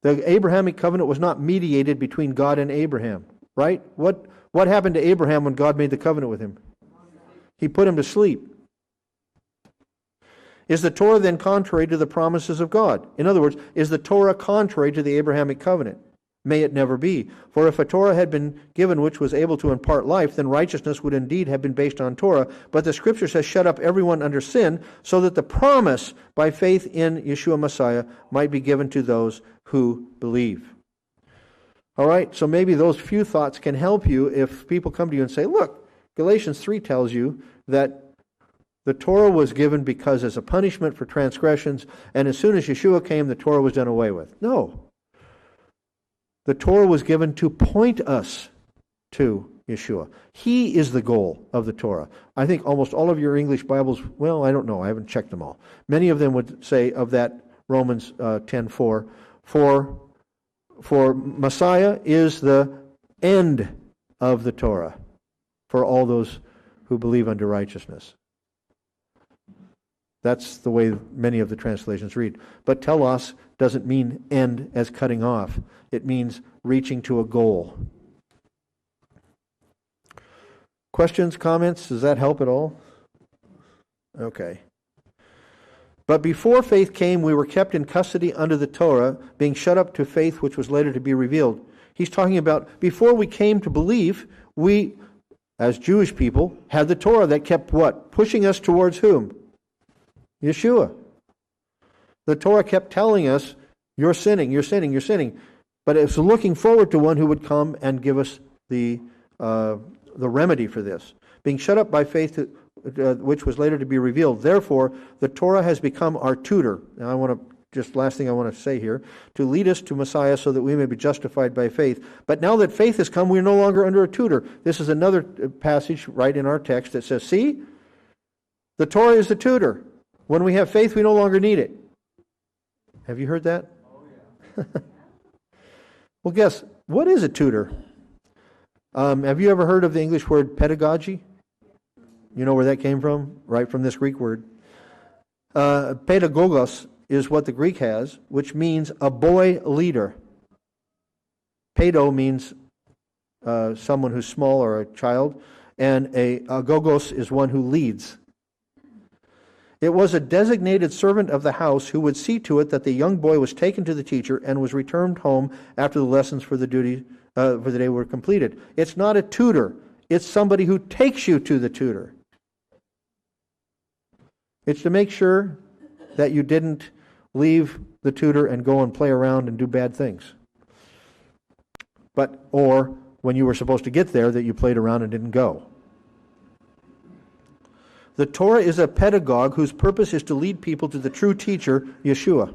[SPEAKER 1] The Abrahamic covenant was not mediated between God and Abraham, right? What happened to Abraham when God made the covenant with him? He put him to sleep. Is the Torah then contrary to the promises of God? In other words, is the Torah contrary to the Abrahamic covenant? May it never be. For if a Torah had been given which was able to impart life, then righteousness would indeed have been based on Torah. But the Scripture says, shut up everyone under sin, so that the promise by faith in Yeshua Messiah might be given to those who believe. All right, so maybe those few thoughts can help you if people come to you and say, look, Galatians 3 tells you that the Torah was given because as a punishment for transgressions, and as soon as Yeshua came, the Torah was done away with. No. The Torah was given to point us to Yeshua. He is the goal of the Torah. I think almost all of your English Bibles, well, I don't know, I haven't checked them all. Many of them would say of that Romans 10:4, for Messiah is the end of the Torah for all those who believe unto righteousness. That's the way many of the translations read. But telos doesn't mean end as cutting off. It means reaching to a goal. Questions, comments? Does that help at all? Okay. But before faith came, we were kept in custody under the Torah, being shut up to faith which was later to be revealed. He's talking about before we came to believe, we, as Jewish people, had the Torah that kept what? Pushing us towards whom? Yeshua. The Torah kept telling us, you're sinning, you're sinning, you're sinning. But it's looking forward to one who would come and give us the remedy for this. Being shut up by faith which was later to be revealed. Therefore, the Torah has become our tutor. Now last thing I want to say here, to lead us to Messiah so that we may be justified by faith. But now that faith has come, we're no longer under a tutor. This is another passage right in our text that says, see, the Torah is the tutor. When we have faith, we no longer need it. Have you heard that? Oh, yeah. Well, guess, what is a tutor? Have you ever heard of the English word pedagogy? You know where that came from? Right from this Greek word. Pedagogos is what the Greek has, which means a boy leader. Pedo means someone who's small or a child, and a agogos is one who leads. It was a designated servant of the house who would see to it that the young boy was taken to the teacher and was returned home after the lessons for the day were completed. It's not a tutor. It's somebody who takes you to the tutor. It's to make sure that you didn't leave the tutor and go and play around and do bad things. Or when you were supposed to get there, that you played around and didn't go. The Torah is a pedagogue whose purpose is to lead people to the true teacher, Yeshua.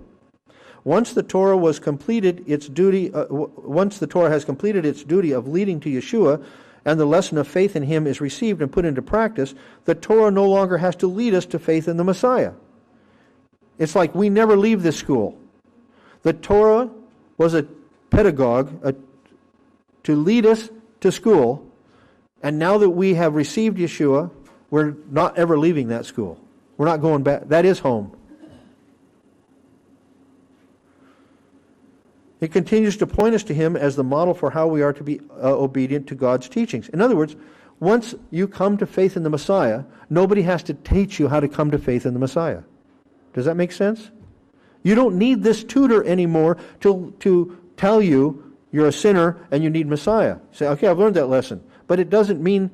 [SPEAKER 1] Once the Torah has completed its duty of leading to Yeshua, and the lesson of faith in Him is received and put into practice, the Torah no longer has to lead us to faith in the Messiah. It's like we never leave this school. The Torah was a pedagogue to lead us to school, and now that we have received Yeshua, we're not ever leaving that school. We're not going back. That is home. It continues to point us to him as the model for how we are to be obedient to God's teachings. In other words, once you come to faith in the Messiah, nobody has to teach you how to come to faith in the Messiah. Does that make sense? You don't need this tutor anymore to tell you you're a sinner and you need Messiah. You say, okay, I've learned that lesson. But it doesn't mean,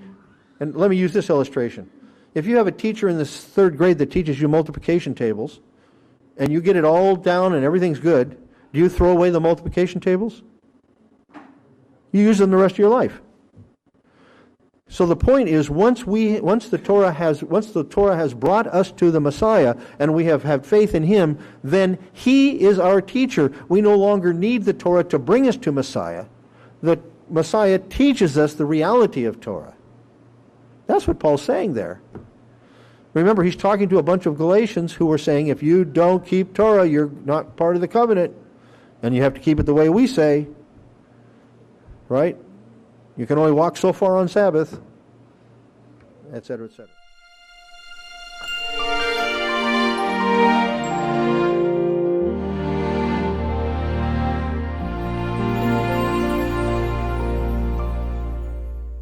[SPEAKER 1] and let me use this illustration. If you have a teacher in the 3rd grade that teaches you multiplication tables, and you get it all down and everything's good, do you throw away the multiplication tables? You use them the rest of your life. So the point is, once the Torah has brought us to the Messiah and we have had faith in him, then he is our teacher. We no longer need the Torah to bring us to Messiah. The Messiah teaches us the reality of Torah. That's what Paul's saying there. Remember, he's talking to a bunch of Galatians who were saying, if you don't keep Torah, you're not part of the covenant, and you have to keep it the way we say, right? You can only walk so far on Sabbath, etc., etc.